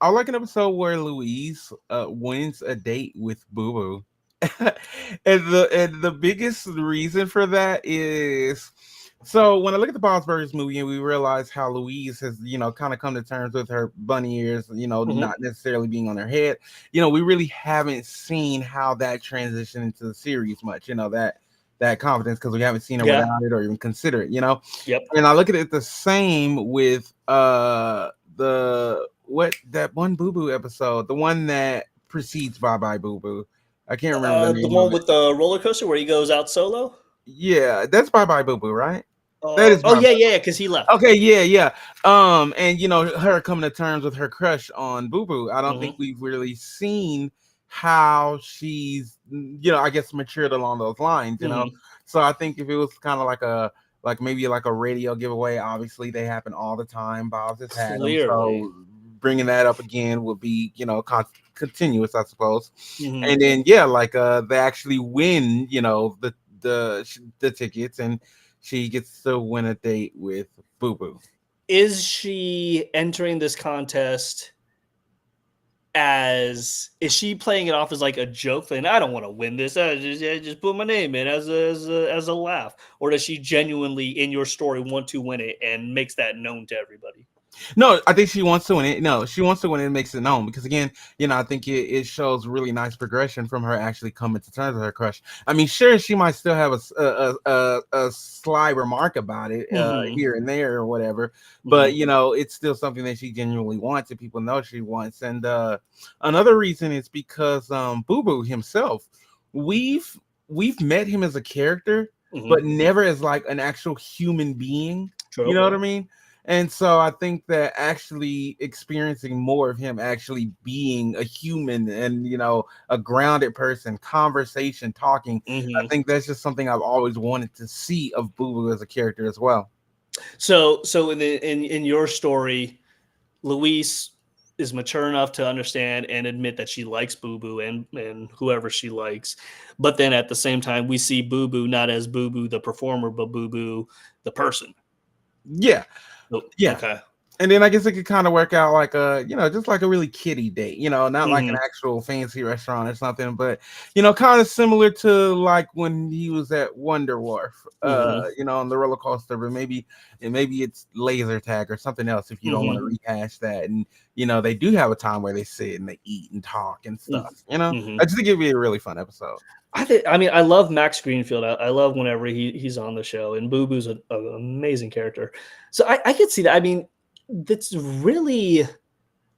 episode where Louise wins a date with Boo Boo. And the biggest reason for that is, so when I look at the Bob's Burgers movie and we realize how Louise has, kind of come to terms with her bunny ears, not necessarily being on her head, we really haven't seen how that transitioned into the series much, that confidence, because we haven't seen her without it or even consider it, Yep. And I look at it the same with that one Boo Boo episode, the one that precedes Bye Bye Boo Boo. I can't remember the name. The one with the roller coaster where he goes out solo. Yeah, that's Bye Bye Boo Boo, right? That is. Yeah, because he left. Okay, yeah. And her coming to terms with her crush on Boo Boo. I don't think we've really seen how she's, I guess matured along those lines. So I think if it was kind of maybe like a radio giveaway, obviously they happen all the time. Bob's has had them, so bringing that up again would be, continuous, I suppose. And then they actually win, the tickets, and she gets to win a date with Boo Boo. Is she entering this contest is she playing it off as like a joke thing? I don't want to win this. I just put my name in as a laugh. Or does she genuinely, in your story, want to win it and makes that known to everybody? No, I think she wants to win it. No, she wants to win it and makes it known because, again, I think it shows really nice progression from her actually coming to terms with her crush. I mean, sure, she might still have a sly remark about it here and there or whatever, but, it's still something that she genuinely wants and people know she wants. And another reason is because Boo Boo himself, we've met him as a character, but never as like an actual human being. True. You know what I mean? And so I think that actually experiencing more of him actually being a human and, a grounded person, conversation, talking, I think that's just something I've always wanted to see of Boo Boo as a character as well. So in your story, Luis is mature enough to understand and admit that she likes Boo Boo and whoever she likes. But then at the same time, we see Boo Boo not as Boo Boo the performer, but Boo Boo the person. Yeah. Yeah. Okay. And then I guess it could kind of work out like just like a really kiddie date, not like an actual fancy restaurant or something, but kind of similar to like when he was at Wonder Wharf, on the roller coaster, but maybe it's laser tag or something else if you don't want to rehash that. And they do have a time where they sit and they eat and talk and stuff. I just think it'd be a really fun episode. I love Max Greenfield. I love whenever he's on the show, and Boo Boo's an amazing character. So I could see that. I mean, that's really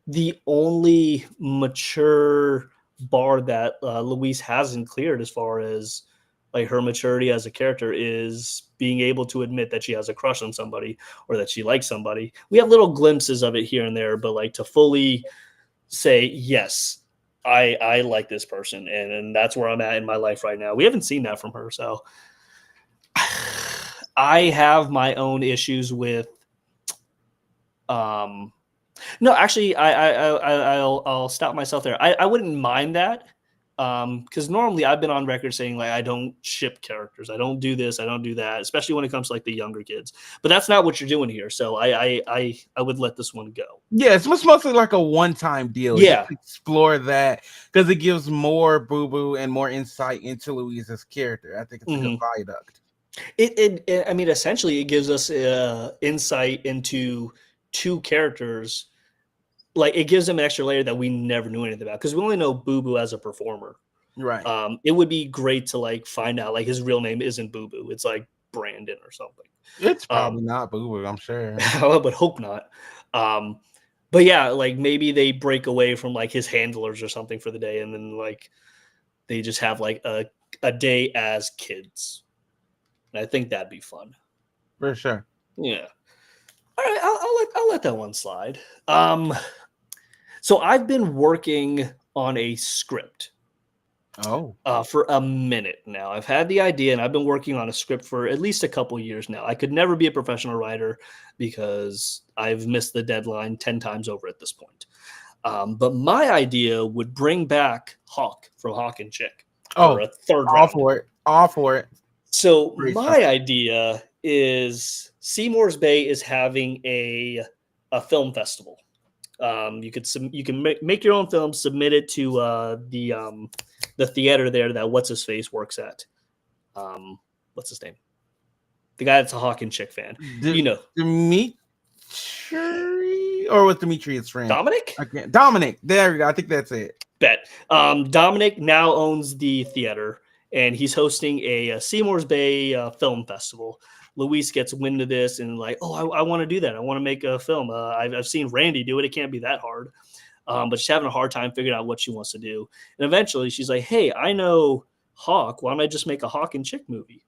the only mature bar that Louise hasn't cleared as far as like her maturity as a character is being able to admit that she has a crush on somebody or that she likes somebody. We have little glimpses of it here and there, but like to fully say, yes, I like this person, and that's where I'm at in my life right now. We haven't seen that from her, so I have my own issues with. No, actually, I'll stop myself there. I wouldn't mind that. Because normally I've been on record saying like I don't ship characters, I don't do this, I don't do that, especially when it comes to like the younger kids. But that's not what you're doing here, so I would let this one go. Yeah, it's mostly like a one-time deal. Yeah. Just explore that because it gives more Boo Boo and more insight into Louise's character. I think it's a good viaduct. I mean, essentially, it gives us insight into two characters. Like, it gives them an extra layer that we never knew anything about because we only know Boo Boo as a performer. Right. It would be great to like find out like his real name isn't Boo Boo. It's like Brandon or something. It's probably not Boo Boo, I'm sure. I would hope not. But yeah, like maybe they break away from like his handlers or something for the day, and then like they just have like a day as kids. And I think that'd be fun. For sure. Yeah. All right, I'll let that one slide. So I've been working on a script. For a minute now. I've had the idea and I've been working on a script for at least a couple years now. I could never be a professional writer because I've missed the deadline 10 times over at this point. But my idea would bring back Hawk from Hawk and Chick for a third round. All for it. So my idea is Seymour's Bay is having a film festival. You can make your own film, submit it to the theater there that what's his face works at. What's his name? The guy that's a Hawk and Chick fan. Dimitri, or with Demetrius' friend? Dominic. Dominic. There we go. I think that's it. Bet. Dominic now owns the theater, and he's hosting a Seymour's Bay film festival. Luis gets wind of this and like, oh, I want to do that. I want to make a film. I've seen Randy do it. It can't be that hard. But she's having a hard time figuring out what she wants to do. And eventually she's like, hey, I know Hawk. Why don't I just make a Hawk and Chick movie?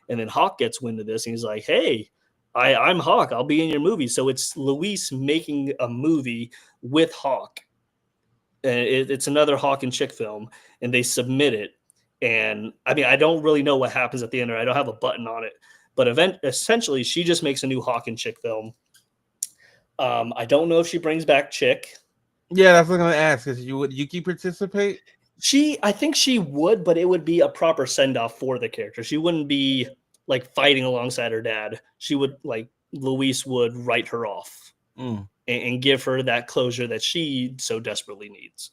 And then Hawk gets wind of this and he's like, hey, I'm Hawk. I'll be in your movie. So it's Luis making a movie with Hawk. And it's another Hawk and Chick film. And they submit it. And I mean, I don't really know what happens at the end. Or I don't have a button on it. But essentially, she just makes a new Hawk and Chick film. I don't know if she brings back Chick. Yeah, that's what I'm going to ask. Would you participate? I think she would, but it would be a proper send-off for the character. She wouldn't be like fighting alongside her dad. She would like Luis would write her off and give her that closure that she so desperately needs.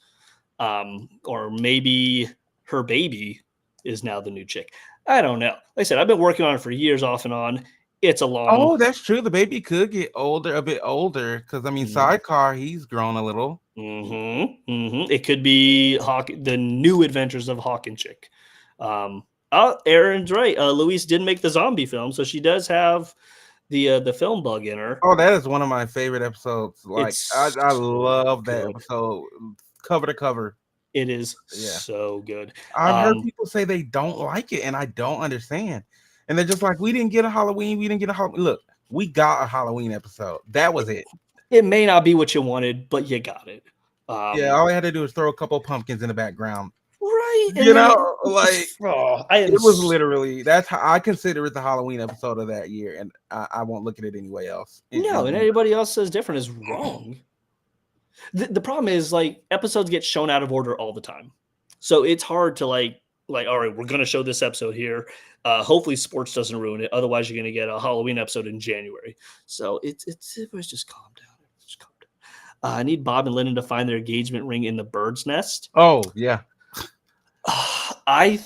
Or maybe her baby is now the new Chick. I don't know. Like I said, I've been working on it for years off and on. It's a long. Oh, that's true. The baby could get a bit older. Because, I mean, Sidecar, he's grown a little. It could be the new adventures of Hawk and Chick. Aaron's right. Luis did make the zombie film, so she does have the film bug in her. Oh, that is one of my favorite episodes. Like, I love that episode, cover to cover. It is so good. I've heard people say they don't like it, and I don't understand. And they're just like, we didn't get a Halloween. Look, we got a Halloween episode. That was it. It may not be what you wanted, but you got it. All I had to do was throw a couple of pumpkins in the background. Right. It was literally, that's how I consider it the Halloween episode of that year. And I won't look at it anyway else. No, and anybody else says different is wrong. The problem is like episodes get shown out of order all the time. So it's hard to like, all right, we're going to show this episode here. Hopefully sports doesn't ruin it. Otherwise you're going to get a Halloween episode in January. So it's just calm down. Just calm down. I need Bob and Lyndon to find their engagement ring in the bird's nest. Oh yeah. I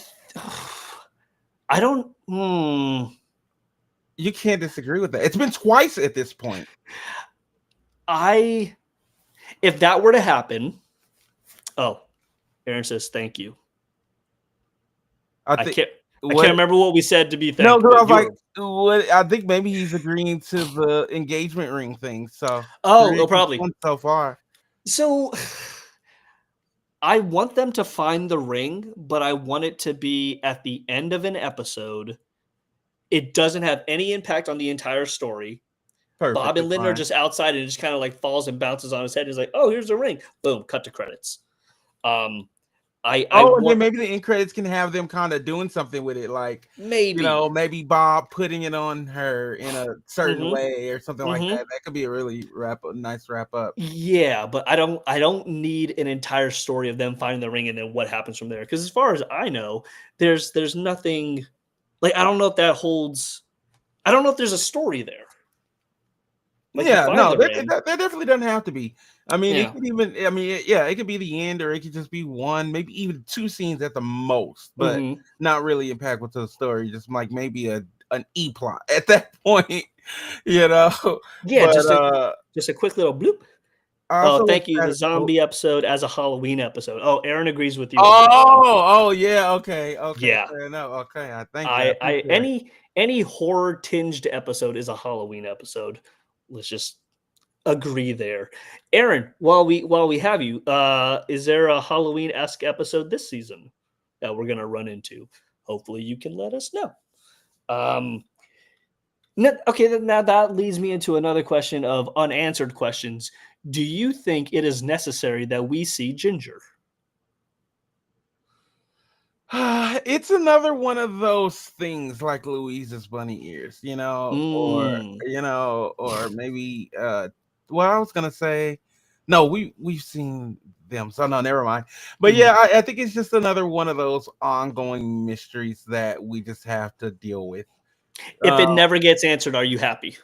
don't. You can't disagree with that. It's been twice at this point. If that were to happen, Aaron says thank you. I can't remember what we said to be thankful. No, I was like, what? I think maybe he's agreeing to the engagement ring thing. So probably so far. So I want them to find the ring, but I want it to be at the end of an episode. It doesn't have any impact on the entire story. Perfect, Bob and Lyndon are just outside and it just kind of like falls and bounces on his head. He's like, oh, here's the ring. Boom, cut to credits. I Oh, and then want maybe the end credits can have them kind of doing something with it, like maybe. maybe Bob putting it on her in a certain Mm-hmm. way or something like Mm-hmm. that. That could be a really nice wrap up. Yeah, but I don't need an entire story of them finding the ring and then what happens from there. Because as far as I know, there's nothing like I don't know if that holds. I don't know if there's a story there. Like you Yeah, find no, the ring. that definitely doesn't have to be. I mean, it Yeah. could even, I mean, yeah, it could be the end, or it could just be one, maybe even two scenes at the most, but Mm-hmm. not really impactful to the story. Just like maybe an e plot at that point, you know. Yeah, But just a quick little bloop. I Oh, also look thank you. at The it. zombie episode as a Halloween episode. Oh, Aaron agrees with you as well. Oh, yeah, okay, Yeah. fair enough. Okay, I thank you. I I appreciate it. any horror tinged episode is a Halloween episode. Let's just agree there. Aaron, while we have you, is there a Halloween esque episode this season that we're gonna run into? Hopefully, you can let us know. Um, okay, then now that leads me into another question of unanswered questions. Do you think it is necessary that we see Ginger? It's another one of those things like Louise's bunny ears, Mm. or maybe well, I was gonna say no, we've seen them, so no, never mind. But Mhm. yeah, I think it's just another one of those ongoing mysteries that we just have to deal with. If Uh it never gets answered, are you happy?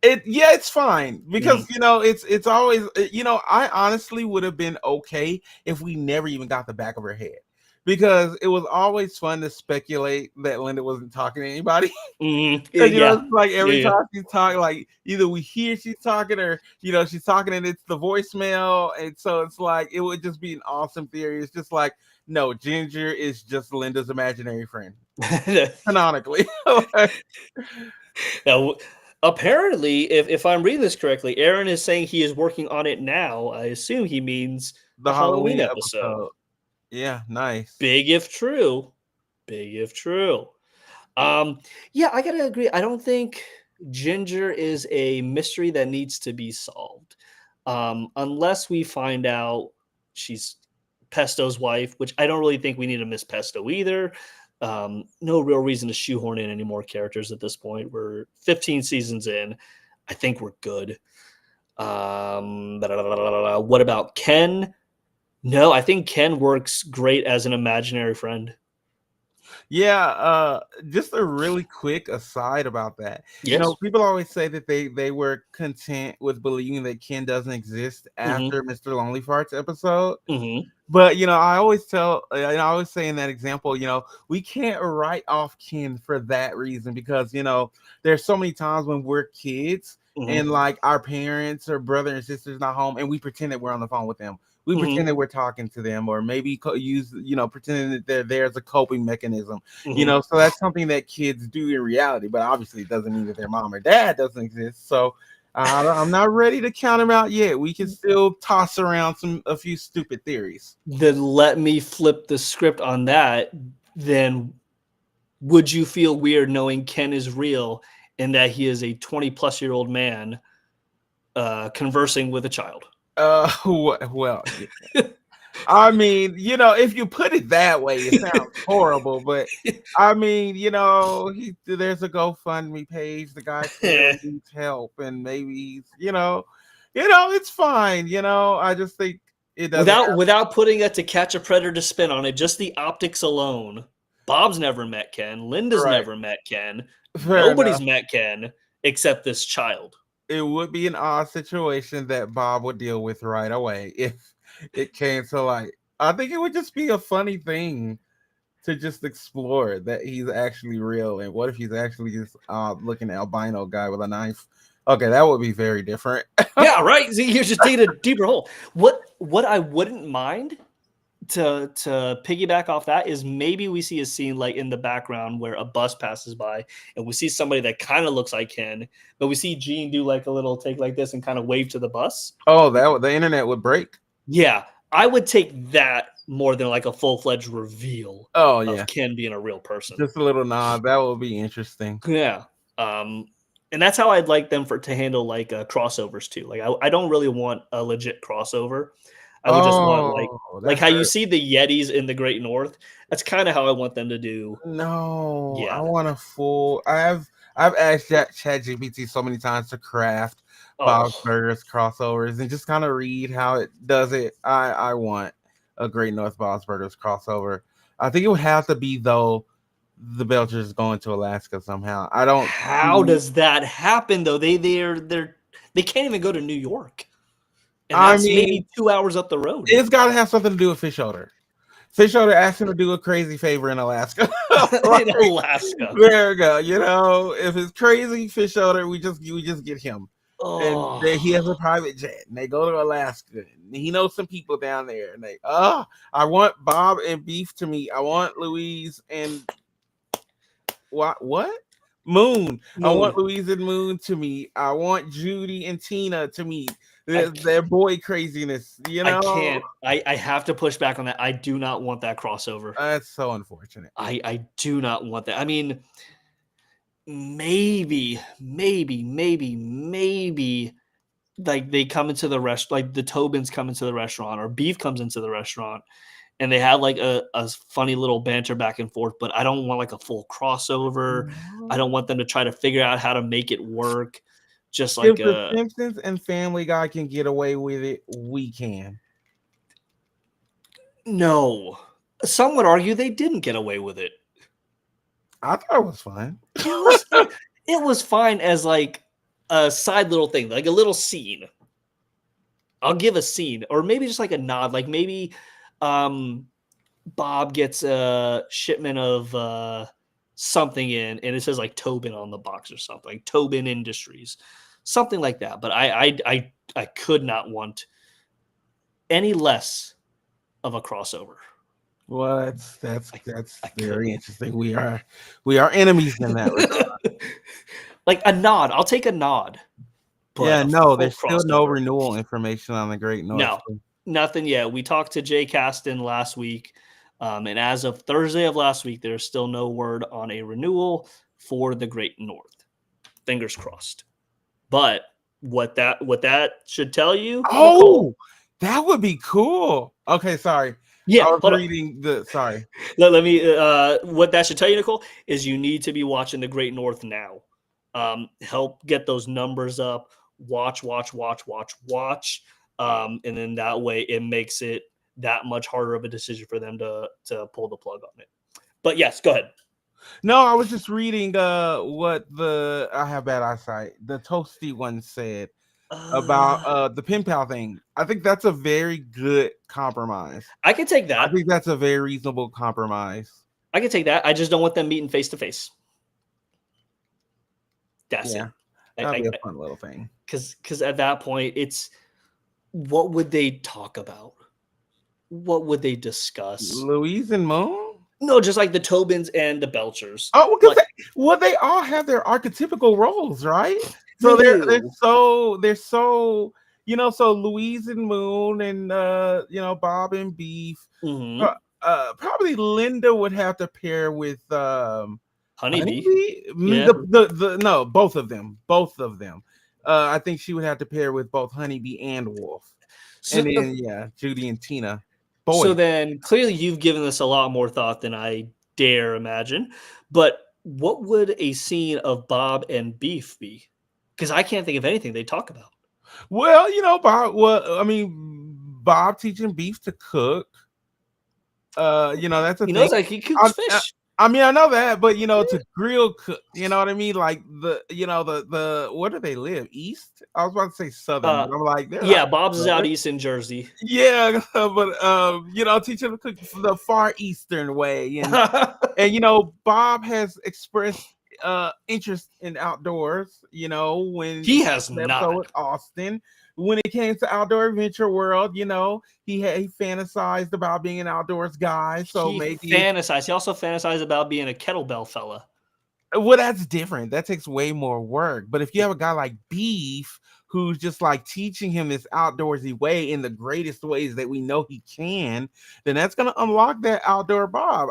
it's fine Mhm. because it's always I honestly would have been okay if we never even got the back of her head because it was always fun to speculate that Linda wasn't talking to anybody. Mhm. Because Yeah. it's like Yeah. every Yeah. time she's talking, like either we hear she's talking or she's talking and it's the voicemail, and so it's like it would just be an awesome theory. It's just like no, Ginger is just Linda's imaginary friend canonically. Like, Now, apparently, if I'm reading this correctly, Aaron is saying he is working on it now. I assume he means the a Halloween Halloween episode. episode, yeah, nice. Big if true. Big if true. Um, yeah, I gotta agree. I don't think Ginger is a mystery that needs to be solved. Unless we find out she's Pesto's wife, which I don't really think we need to miss Pesto either. No real reason to shoehorn in any more characters at this point. We're 15 seasons in. I think we're good. What about Ken? No, I think Ken works great as an imaginary friend. Yeah, just a really quick aside about that. Yes. People always say that they were content with believing that Ken doesn't exist Hmm. after Mr. Lonely Farts episode. Hmm. But I always tell, and I always say in that example, we can't write off Ken for that reason because there's so many times when we're kids Hmm. and like our parents or brother and sisters not home, and we pretend that we're on the phone with them. We Hmm. pretend that we're talking to them, or maybe use pretending that they're there as a coping mechanism. Hmm. So that's something that kids do in reality, but obviously it doesn't mean that their mom or dad doesn't exist. So I'm not ready to count them out yet. We can still toss around a few stupid theories. Then let me flip the script on that. Then would you feel weird knowing Ken is real and that he is a 20-plus-year-old man conversing with a child? Well, yeah. I mean, if you put it that way, it sounds horrible. But I mean, there's a GoFundMe page. The guy clearly needs help, and maybe it's fine. I just think it doesn't Without putting a To Catch a Predator spin on it, just the optics alone. Bob's never met Ken. Linda's right. never met Ken. Fair Nobody's enough. met Ken except this child. It would be an odd situation that Bob would deal with right away if it came to like. I think it would just be a funny thing to just explore that he's actually real, and what if he's actually just looking albino guy with a knife. Okay, that would be very different. Yeah, right. See, you're just digging a deeper hole. What I wouldn't mind to piggyback off that is maybe we see a scene like in the background where a bus passes by and we see somebody that kind of looks like Ken, but we see Gene do like a little take like this and kind of wave to the bus. Oh, the internet would break. Yeah, I would take that more than like a full-fledged reveal Oh of yeah, Ken being a real person. just a little nod. That would be interesting. Yeah. And that's how I'd like them to handle like crossovers too. Like I don't really want a legit crossover. I would just want Oh, like that's how you hurt. see the Yetis in the Great North. That's kind of how I want them to do. No, I Yeah. want a full. I've asked ChatGPT so many times to craft Bob's Oh, Burgers crossovers and just kind of read how it does it. I want a Great North Bob's Burgers crossover. I think it would have to be though the Belchers going to Alaska somehow. I don't how see. does that happen though? They can't even go to New York, and I that's mean, maybe 2 hours up the road. it's got to have something to do with Fish Odor. Fish Odor asked him to do a crazy favor in Alaska. Like, In Alaska. there we go. If it's crazy Fish Odor, we just get him. And he has Oh a private jet, and they go to Alaska. And he knows some people down there, and I want Bob and Beef to meet. I want Louise and what? Moon. I want Moon. Louise and Moon to meet. I want Judy and Tina to meet. I Their boy craziness. I can't. I have to push back on that. I do not want that crossover. That's so unfortunate. I do not want that. I mean, maybe, like they come into the like the Tobins come into the restaurant or Beef comes into the restaurant and they have like a funny little banter back and forth, but I don't want like a full crossover. I don't want them to try to figure out how to make it work. Just If like the Simpsons and Family Guy can get away with it, we can. no. Some would argue they didn't get away with it. I thought it was fun. It was fine as like a side little thing, like a little scene. I'll give a scene, or maybe just like a nod, like maybe Bob gets a shipment of something in, and it says like Tobin on the box or something, like Tobin Industries, something like that. But I could not want any less of a crossover. Well, that's I very couldn't. interesting. We are enemies in that regard. Like a nod, I'll take a nod. But Yeah, a no, full there's still no crossover, renewal information on the Great North. no, nothing yet. We talked to Jay Caston last week, and as of Thursday of last week, there's still no word on a renewal for the Great North. Fingers crossed. But what that should tell you, Nicole. Oh, that would be cool. Okay, sorry. Yeah, I was hold on. reading the sorry. Let me. What that should tell you, Nicole, is you need to be watching the Great North now. Help get those numbers up. Watch. And then that way it makes it that much harder of a decision for them to pull the plug on it. But yes, go ahead. No, I was just reading what I have bad eyesight. The Toasty one said about the pen pal thing. I think that's a very good compromise. I can take I that. think that's a very reasonable compromise. I can take that. I just don't want them meeting face to face. That's Yeah, it. that'd be a fun little thing. Because at that point, it's what would they talk about? What would they discuss? Louise and Moon? No, just like the Tobins and the Belchers. Oh, because Like, they all have their archetypical roles, right? they So they're do. so so Louise and Moon and Bob and Beef. Mhm. Probably Linda would have to pair with Honeybee. Yeah. No, both of them. I think she would have to pair with both Honeybee and Wolf. So, And then Judy and Tina. so then clearly you've given this a lot more thought than I dare imagine. But what would a scene of Bob and Beef be? Because I can't think of anything they talk about. Well, Bob. Well, I mean, Bob teaching Beef to cook. That's a He thing. knows like he cooks fish. I mean, I know that, but to grill cook, you know what I mean? Like the where do they live? East? I was about to say southern, but I'm like, Yeah, Bob's is out east in Jersey. Yeah, but teaching them to cook the far eastern way, and Bob has expressed interest in outdoors. When He has episode not. with Austin. When it came to Outdoor Adventure World, he fantasized about being an outdoors guy. So He maybe fantasized. He also fantasized about being a kettlebell fella. well, that's different. That takes way more work. But if you have a guy like Beef who's just like teaching him this outdoorsy way in the greatest ways that we know he can, then that's gonna unlock that outdoor Bob.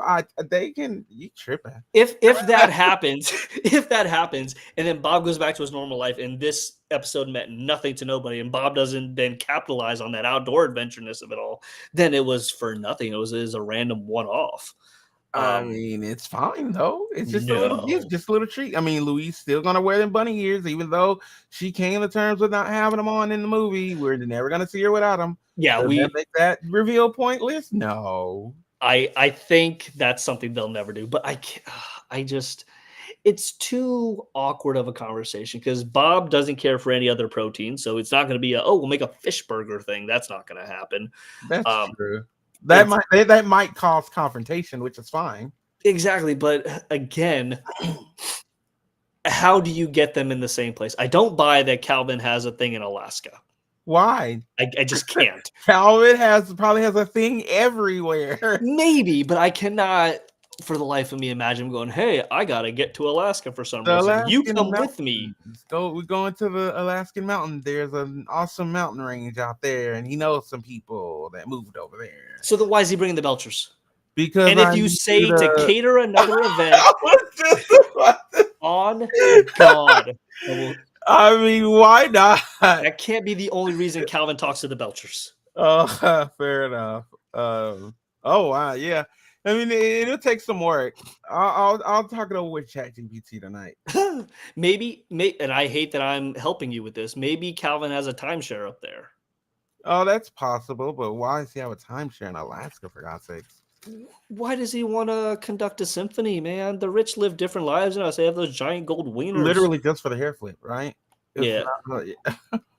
You tripping. If that happens, if that happens, and then Bob goes back to his normal life, and this episode meant nothing to nobody, and Bob doesn't then capitalize on that outdoor adventureness of it all, then it was for nothing. It was a random one-off. I mean, it's fine though. It's just a little gift, No. just a little treat. I mean, Louise still gonna wear them bunny ears, even though she came to terms with not having them on in the movie. We're never gonna see her without them. Yeah, Does that make that reveal pointless? No. I think that's something they'll never do, but it's too awkward of a conversation because Bob doesn't care for any other protein, so it's not going to be we'll make a fish burger thing. That's not going to happen. That's true. That might cause confrontation, which is fine. Exactly, but again, how do you get them in the same place? I don't buy that Calvin has a thing in Alaska. Why? I just can't. Calvin probably has a thing everywhere. Maybe, but I cannot for the life of me imagine him going, hey, I gotta get to Alaska for some reason. You come with me. We're going to the Alaskan mountain. There's an awesome mountain range out there, and he knows some people that moved over there. So then why is he bringing the Belchers? Because if you say to cater another event on God, I mean, why not? That can't be the only reason Calvin talks to the Belchers. Oh, fair enough. Oh wow, yeah. I mean, it'll take some work. I'll talk it over with ChatGPT tonight. maybe, and I hate that I'm helping you with this. Maybe Calvin has a timeshare up there. Oh, that's possible, but why does he have a timeshare in Alaska, for God's sakes? Why does he want to conduct a symphony, man? The rich live different lives than us. They have those giant gold wieners. Literally just for the hair flip, right? Yeah.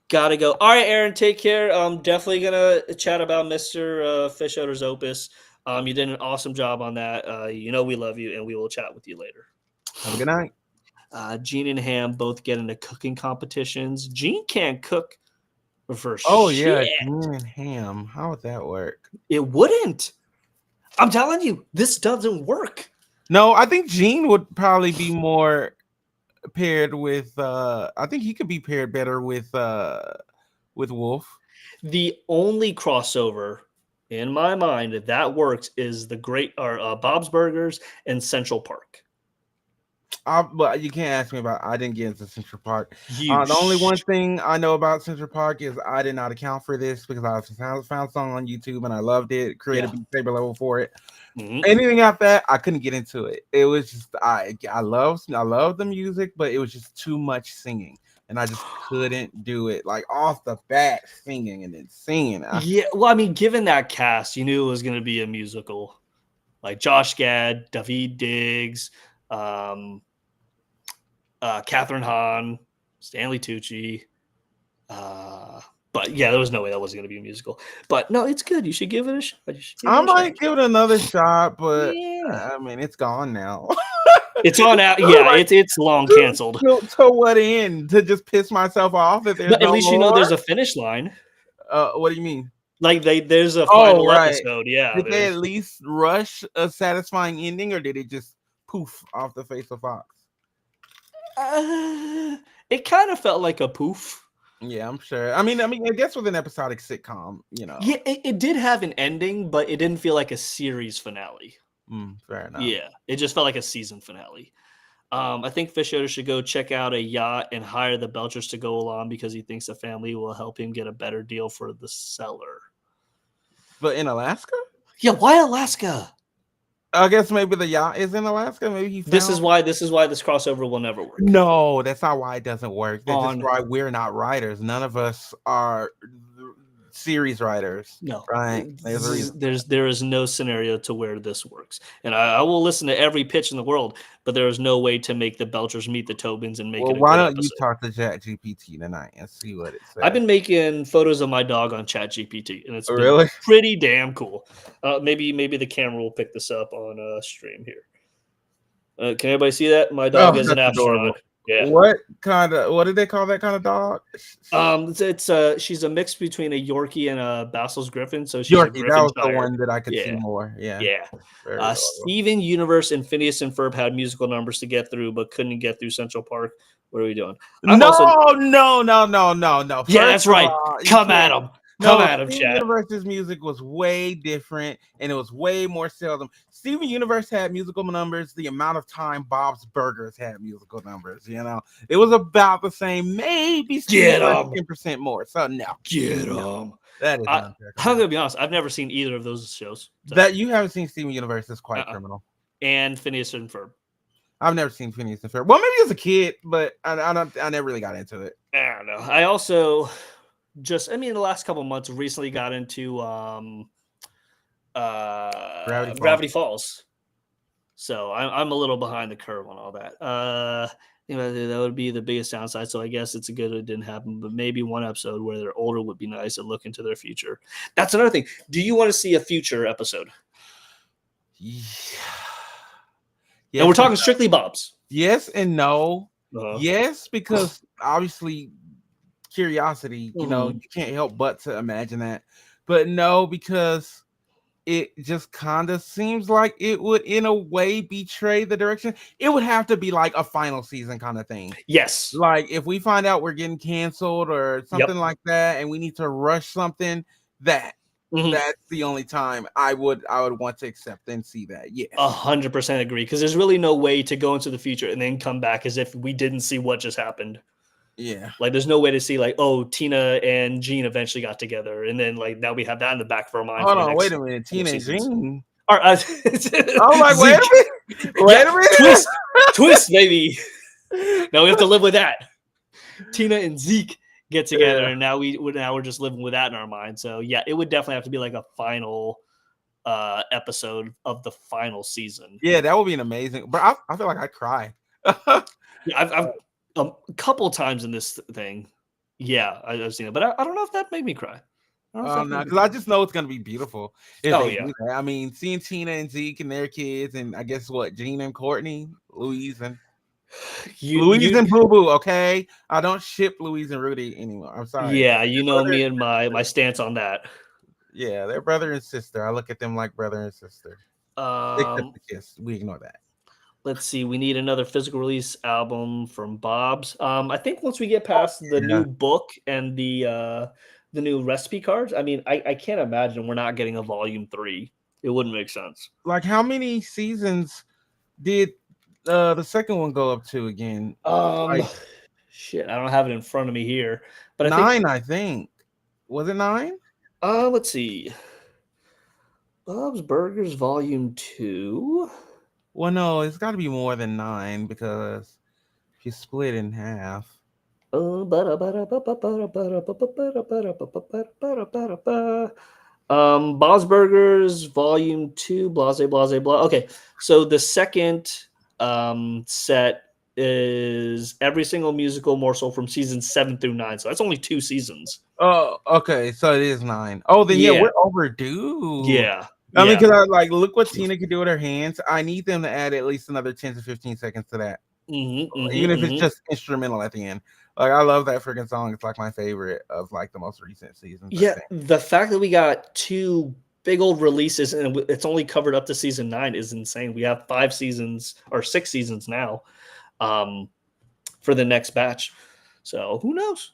Gotta go. All right, Aaron, take care. I'm definitely going to chat about Mr. Fish Odor's Opus. You did an awesome job on that. You know we love you, and we will chat with you later. Have a good night. Gene and Ham both get into cooking competitions. Gene can't cook for yeah, Gene and Ham. How would that work? It wouldn't. I'm telling you, this doesn't work. No, I think Gene would probably be more paired with. I think he could be paired better with Wolf. The only crossover in my mind that works is the Bob's Burgers and Central Park. But you can't ask me about. I didn't get into Central Park. The only one thing I know about Central Park is I did not account for this because I found something on YouTube and I loved it. Created a Beat Saber level for it. Mm-hmm. Anything after that, I couldn't get into it. It was just I love the music, but it was just too much singing, and I just couldn't do it. Like off the bat, singing and then singing. Yeah, well, I mean, given that cast, you knew it was going to be a musical. Like Josh Gad, David Diggs. Catherine Hahn, Stanley Tucci. But yeah, there was no way that wasn't going to be a musical. But no, it's good. You should give it a shot. I might give it another shot, but I mean, it's gone now. It's on out. Yeah, it's long canceled. To what end? To just piss myself off that there's at least more? You know there's a finish line. What do you mean? Like there's a final episode. Yeah. Did they at least rush a satisfying ending, or did it just poof off the face of Fox? It kind of felt like a poof. Yeah, I'm sure. I mean, I guess with an episodic sitcom, you know. Yeah, it did have an ending, but it didn't feel like a series finale. Fair enough. Yeah, it just felt like a season finale. I think Fish Odor should go check out a yacht and hire the Belchers to go along because he thinks the family will help him get a better deal for the seller. But in Alaska? Yeah, why Alaska? I guess maybe the yacht is in Alaska. Maybe this is why this crossover will never work. No, that's not why it doesn't work. That's just why we're not writers. None of us are series writers. No, right? There is no scenario to where this works. And I will listen to every pitch in the world, but there is no way to make the Belchers meet the Tobins and make it. Why don't you talk to ChatGPT tonight and see what it says? I've been making photos of my dog on ChatGPT, and it's really pretty damn cool. Maybe the camera will pick this up on stream here. Can everybody see that? My dog is an astronaut. Adorable. Yeah. What did they call that kind of dog? She's a mix between a Yorkie and a Basils Griffin. So she's Yorkie, that was the one that I could see more. Yeah. Steven Universe and Phineas and Ferb had musical numbers to get through, but couldn't get through Central Park. What are we doing? I'm No, also no. yeah, First that's of right. all, you Come at can't. him. Come No, at him, Steven chat. Universe's music was way different and it was way more seldom. Steven Universe had musical numbers the amount of time Bob's Burgers had musical numbers. It was about the same, maybe Steven Get Universe him. 10% more. So no, Get no, him. that is I'm not fair. gonna be honest. I've never seen either of those shows. So. That you haven't seen Steven Universe is quite Uh-uh. criminal. And Phineas and Ferb. I've never seen Phineas and Ferb. Well, maybe as a kid, but I never really got into it. I don't know. I also the last couple months recently got into Gravity Falls. So I'm a little behind the curve on all that. That would be the biggest downside. So I guess it's a good it didn't happen, but maybe one episode where they're older would be nice and look into their future. That's another thing. Do you want to see a future episode? Yeah. And we're talking strictly Bob's. Yes and no. Uh-huh. Yes, because obviously curiosity, you can't help but to imagine that. But no, because it just kind of seems like it would in a way betray the direction. It would have to be like a final season kind of thing. Yes. Like if we find out we're getting canceled or something like that and we need to rush something, that's the only time I would want to accept and see that. Yes. 100% agree, because there's really no way to go into the future and then come back as if we didn't see what just happened. Yeah. Like there's no way to see like, oh, Tina and Gene eventually got together, and then like now we have that in the back of our mind. Hold on, wait a minute, Tina and Gene. I'm like, wait a minute. Twist, baby. Now we have to live with that. Tina and Zeke get together, and now we're just living with that in our mind. So yeah, it would definitely have to be like a final episode of the final season. Yeah, that would be an amazing. But I feel like I'd cry. I've a couple times in this thing. Yeah, I've seen it, but I don't know if that made me cry. No, because I just know it's gonna be beautiful. Yeah. I mean, seeing Tina and Zeke and their kids, and I guess what, Gene and Courtney, Louise and Boo Boo. Okay, I don't ship Louise and Rudy anymore. I'm sorry. Yeah, me and my stance on that. Yeah, they're brother and sister. I look at them like brother and sister. Except the kiss. We ignore that. Let's see. We need another physical release album from Bob's. I think once we get past the new book and the new recipe cards, I mean, I can't imagine we're not getting a volume 3. It wouldn't make sense. Like, how many seasons did the second one go up to again? Shit, I don't have it in front of me here, but 9. I think was it 9? Let's see. Bob's Burgers Volume 2. Well, no, it's got to be more than 9 because if you split in half. Bob's Burgers Volume 2, blase, blase, blah. Okay, so the second set is every single musical morsel from seasons 7 through 9. So that's only 2 seasons. Oh, okay. So it is 9. Oh, then yeah, we're overdue. Yeah. I mean, because look what Tina can do with her hands. I need them to add at least another 10 to 15 seconds to that. Even if it's just instrumental at the end. Like, I love that freaking song. It's like my favorite of like the most recent seasons. Yeah, the fact that we got 2 big old releases and it's only covered up to season 9 is insane. We have 5 seasons or 6 seasons now for the next batch. So who knows?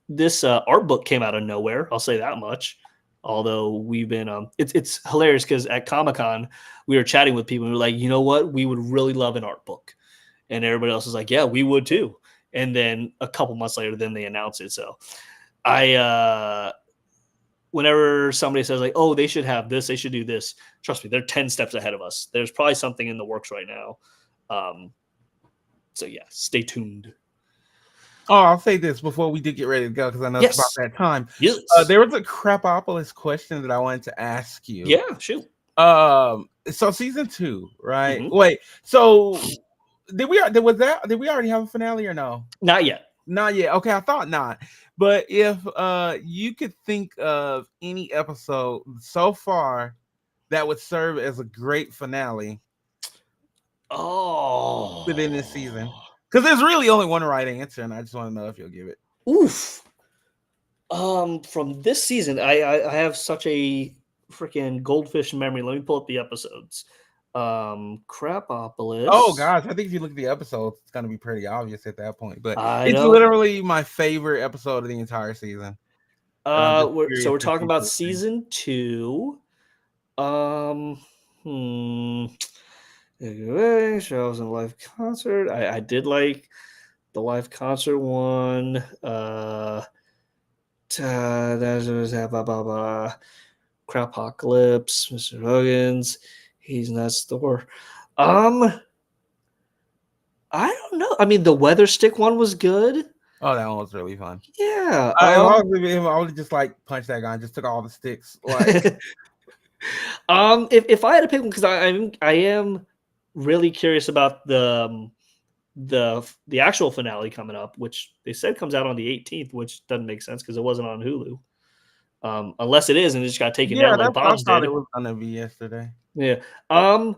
This art book came out of nowhere. I'll say that much. Although we've been, it's hilarious because at Comic-Con we were chatting with people and we were like, you know what, we would really love an art book, and everybody else is like, yeah, we would too. And then a couple months later, then they announce it. So whenever somebody says like, oh, they should have this, they should do this, trust me, they're 10 steps ahead of us. There's probably something in the works right now. So yeah, stay tuned. Oh, I'll say this before we do get ready to go because I know it's about that time. Yes. There was a Crapopolis question that I wanted to ask you. Yeah, shoot. So season 2, right? Mm-hmm. Wait, so did we already have a finale or no? Not yet. Not yet. Okay, I thought not. But if you could think of any episode so far that would serve as a great finale, within this season. Because there's really only one right answer, and I just want to know if you'll give it. Oof. From this season, I have such a freaking goldfish memory. Let me pull up the episodes. Crapopolis. Oh gosh, I think if you look at the episodes, it's gonna be pretty obvious at that point. But I it's know. literally my favorite episode of the entire season. And I'm just So curious we're to talking see about what they think. season 2. Um, hmm. Shows and live concert. I did like the live concert one. That's blah blah blah. Crapocalypse, Mr. Huggins. He's not Thor. Um, I don't know. I mean, the weather stick one was good. Oh, that one was really fun. Yeah. If I was him, I would just like punch that guy and just took all the sticks. Like, If I had to pick one, because I am really curious about the actual finale coming up, which they said comes out on the 18th, which doesn't make sense because it wasn't on Hulu. Unless it is, and it just got taken yeah, down like I Bob's thought did. it was gonna be yesterday. Yeah. I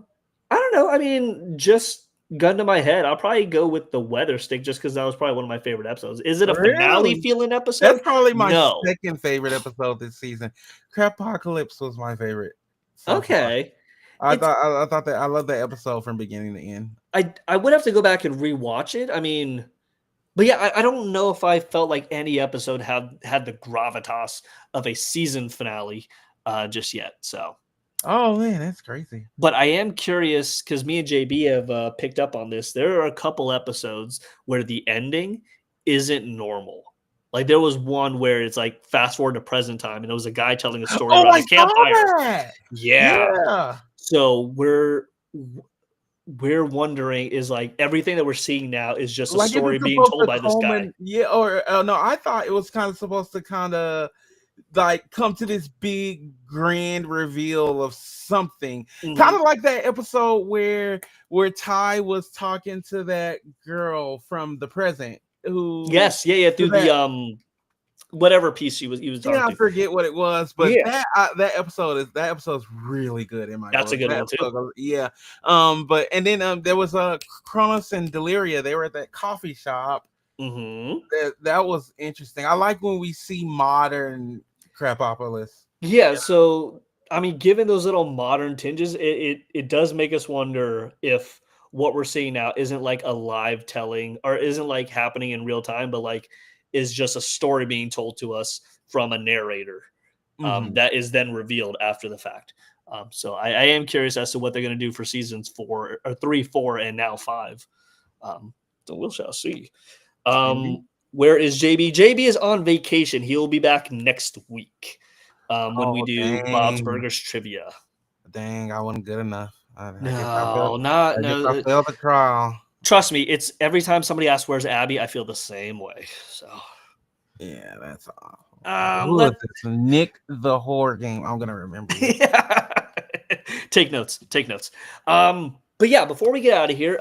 don't know. I mean, just gun to my head, I'll probably go with the weather stick just because that was probably one of my favorite episodes. Is it a finale Really? feeling That's episode? probably my No. second favorite episode this season. Crapocalypse was my favorite so far. Okay. I It's thought I thought that I love that episode from beginning to end. I would have to go back and rewatch it. I mean, but yeah, I don't know if I felt like any episode had the gravitas of a season finale just yet. So, Oh man, that's crazy. but I am curious because me and JB have picked up on this. There are a couple episodes where the ending isn't normal. Like there was one where it's like fast forward to present time, and it was a guy telling a story Oh, around I a saw campfire. that. Yeah. Yeah. So we're wondering is like everything that we're seeing now is just a Like, is story it being supposed told to by this guy. Yeah, or no? I thought it was kind of supposed to kind of like come to this big grand reveal of something, kind of like that episode where Ty was talking to that girl from the present who Yes, yeah, through that the whatever piece he was yeah, I talking to. forget what it was, but Yeah, that episode's really good in my that's a book. good That one too. episode, yeah. But and then there was Cronus and Deliria. They were at that coffee shop. Hmm. That was interesting. I like when we see modern Crapopolis. Yeah, so I mean, given those little modern tinges, it does make us wonder if what we're seeing now isn't like a live telling or isn't like happening in real time, but like is just a story being told to us from a narrator Mhm. that is then revealed after the fact. So I am curious as to what they're going to do for seasons 3, 4, and now 5. So we shall see. Indeed. Where is JB? JB is on vacation. He'll be back next week when we Oh do Bob's dang, Burgers trivia. dang! I wasn't good enough. I guess I failed. No, not I guess I no. failed the trial. Trust me, it's every time somebody asks where's Abby, I feel the same way. So Yeah, that's awful. Who is let this? Nick the Horror Game. I'm gonna remember you. take notes. Take notes. But yeah, before we get out of here,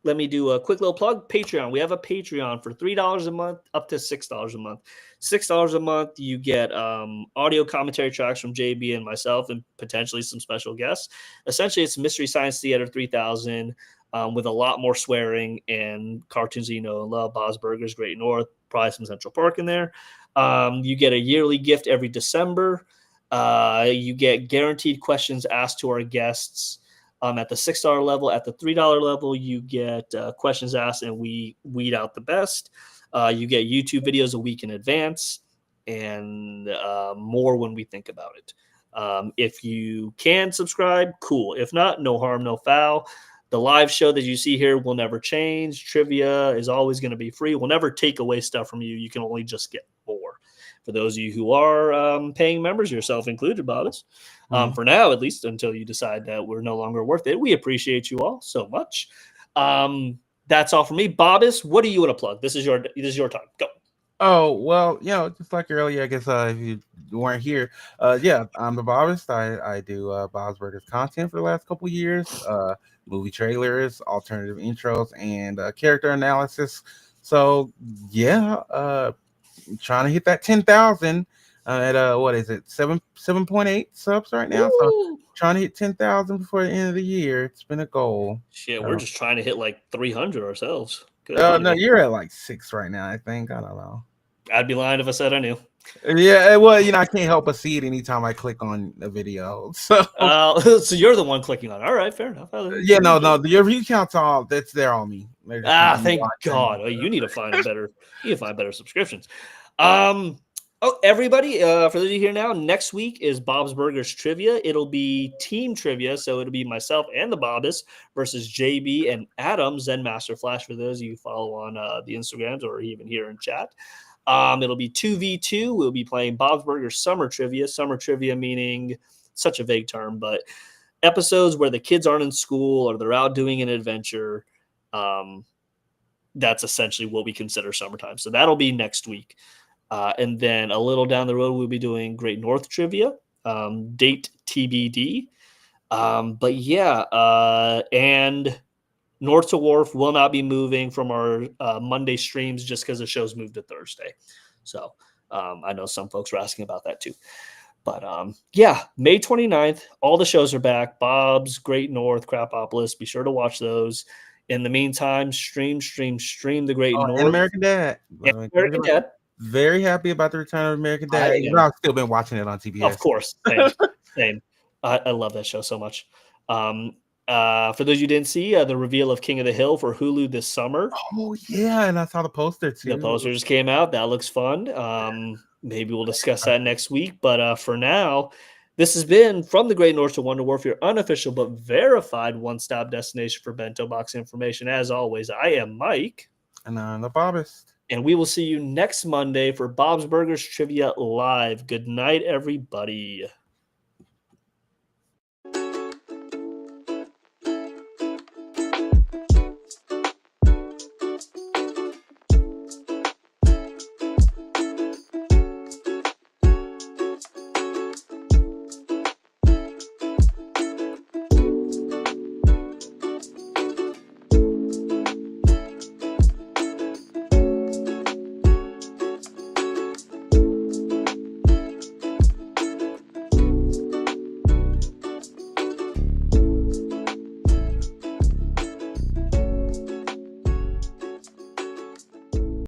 let me do a quick little plug. Patreon. We have a Patreon for $3 a month up to $6 a month. $6 a month, you get audio commentary tracks from JB and myself, and potentially some special guests. Essentially, it's Mystery Science Theater 3000 with a lot more swearing and cartoons that you know and love. Bob's Burgers, Great North, probably some Central Park in there. You get a yearly gift every December. You get guaranteed questions asked to our guests. At the $6 level, at the $3 level, you get questions asked, and we weed out the best. You get YouTube videos a week in advance, and more when we think about it. If you can subscribe, cool. If not, no harm, no foul. The live show that you see here will never change. Trivia is always going to be free. We'll never take away stuff from you. You can only just get more. For those of you who are paying members, yourself included, Bobbis. For now, at least until you decide that we're no longer worth it. We appreciate you all so much. That's all for me. Bobbis, what do you want to plug? This is your time. Go. Oh well, just like earlier, I guess if you weren't here, yeah, I'm the Bobist. I do Bob's Burgers content for the last couple years, movie trailers, alternative intros, and character analysis. So yeah, trying to hit that 10,000 at what is it 7.8 subs right now. So Ooh. trying to hit 10,000 before the end of the year. It's been a goal. Shit, we're just trying to hit like 300 ourselves. Good Oh on no, you. you're at like 6 right now. I think I don't know. I'd be lying if I said I knew. Yeah, well, I can't help but see it anytime I click on a video. So So you're the one clicking on it. All right, fair enough. yeah, no, your view counts all that's there on me. They're just me Thank watching. God. Oh, you need to find a better. You need to find better subscriptions. Everybody, for those of you here now, next week is Bob's Burgers trivia. It'll be team trivia, so it'll be myself and the Bobbis versus JB and Adam Zen Master Flash. For those of you who follow on the Instagrams or even here in chat, it'll be 2v2. We'll be playing Bob's Burgers Summer Trivia. Summer Trivia meaning such a vague term, but episodes where the kids aren't in school or they're out doing an adventure. That's essentially what we consider summertime. So that'll be next week. And then a little down the road, we'll be doing Great North Trivia, date TBD. But yeah, and North to Wharf will not be moving from our Monday streams just because the show's moved to Thursday. So I know some folks were asking about that too. But yeah, May 29th, all the shows are back. Bob's, Great North, Crapopolis. Be sure to watch those. In the meantime, stream the Great North. And American Dad. And American Dad. Very happy about the return of American Dad. I've still been watching it on TBS. Of course. Same. I love that show so much. For those you didn't see, the reveal of King of the Hill for Hulu this summer. Oh, yeah. And I saw the poster too. The poster just came out. That looks fun. Maybe we'll discuss that next week. But for now, this has been From the Great North to Wonder Wharf, your unofficial but verified one-stop destination for bento box information. As always, I am Mike. And I'm the Bobbist. And we will see you next Monday for Bob's Burgers Trivia Live. Good night, everybody.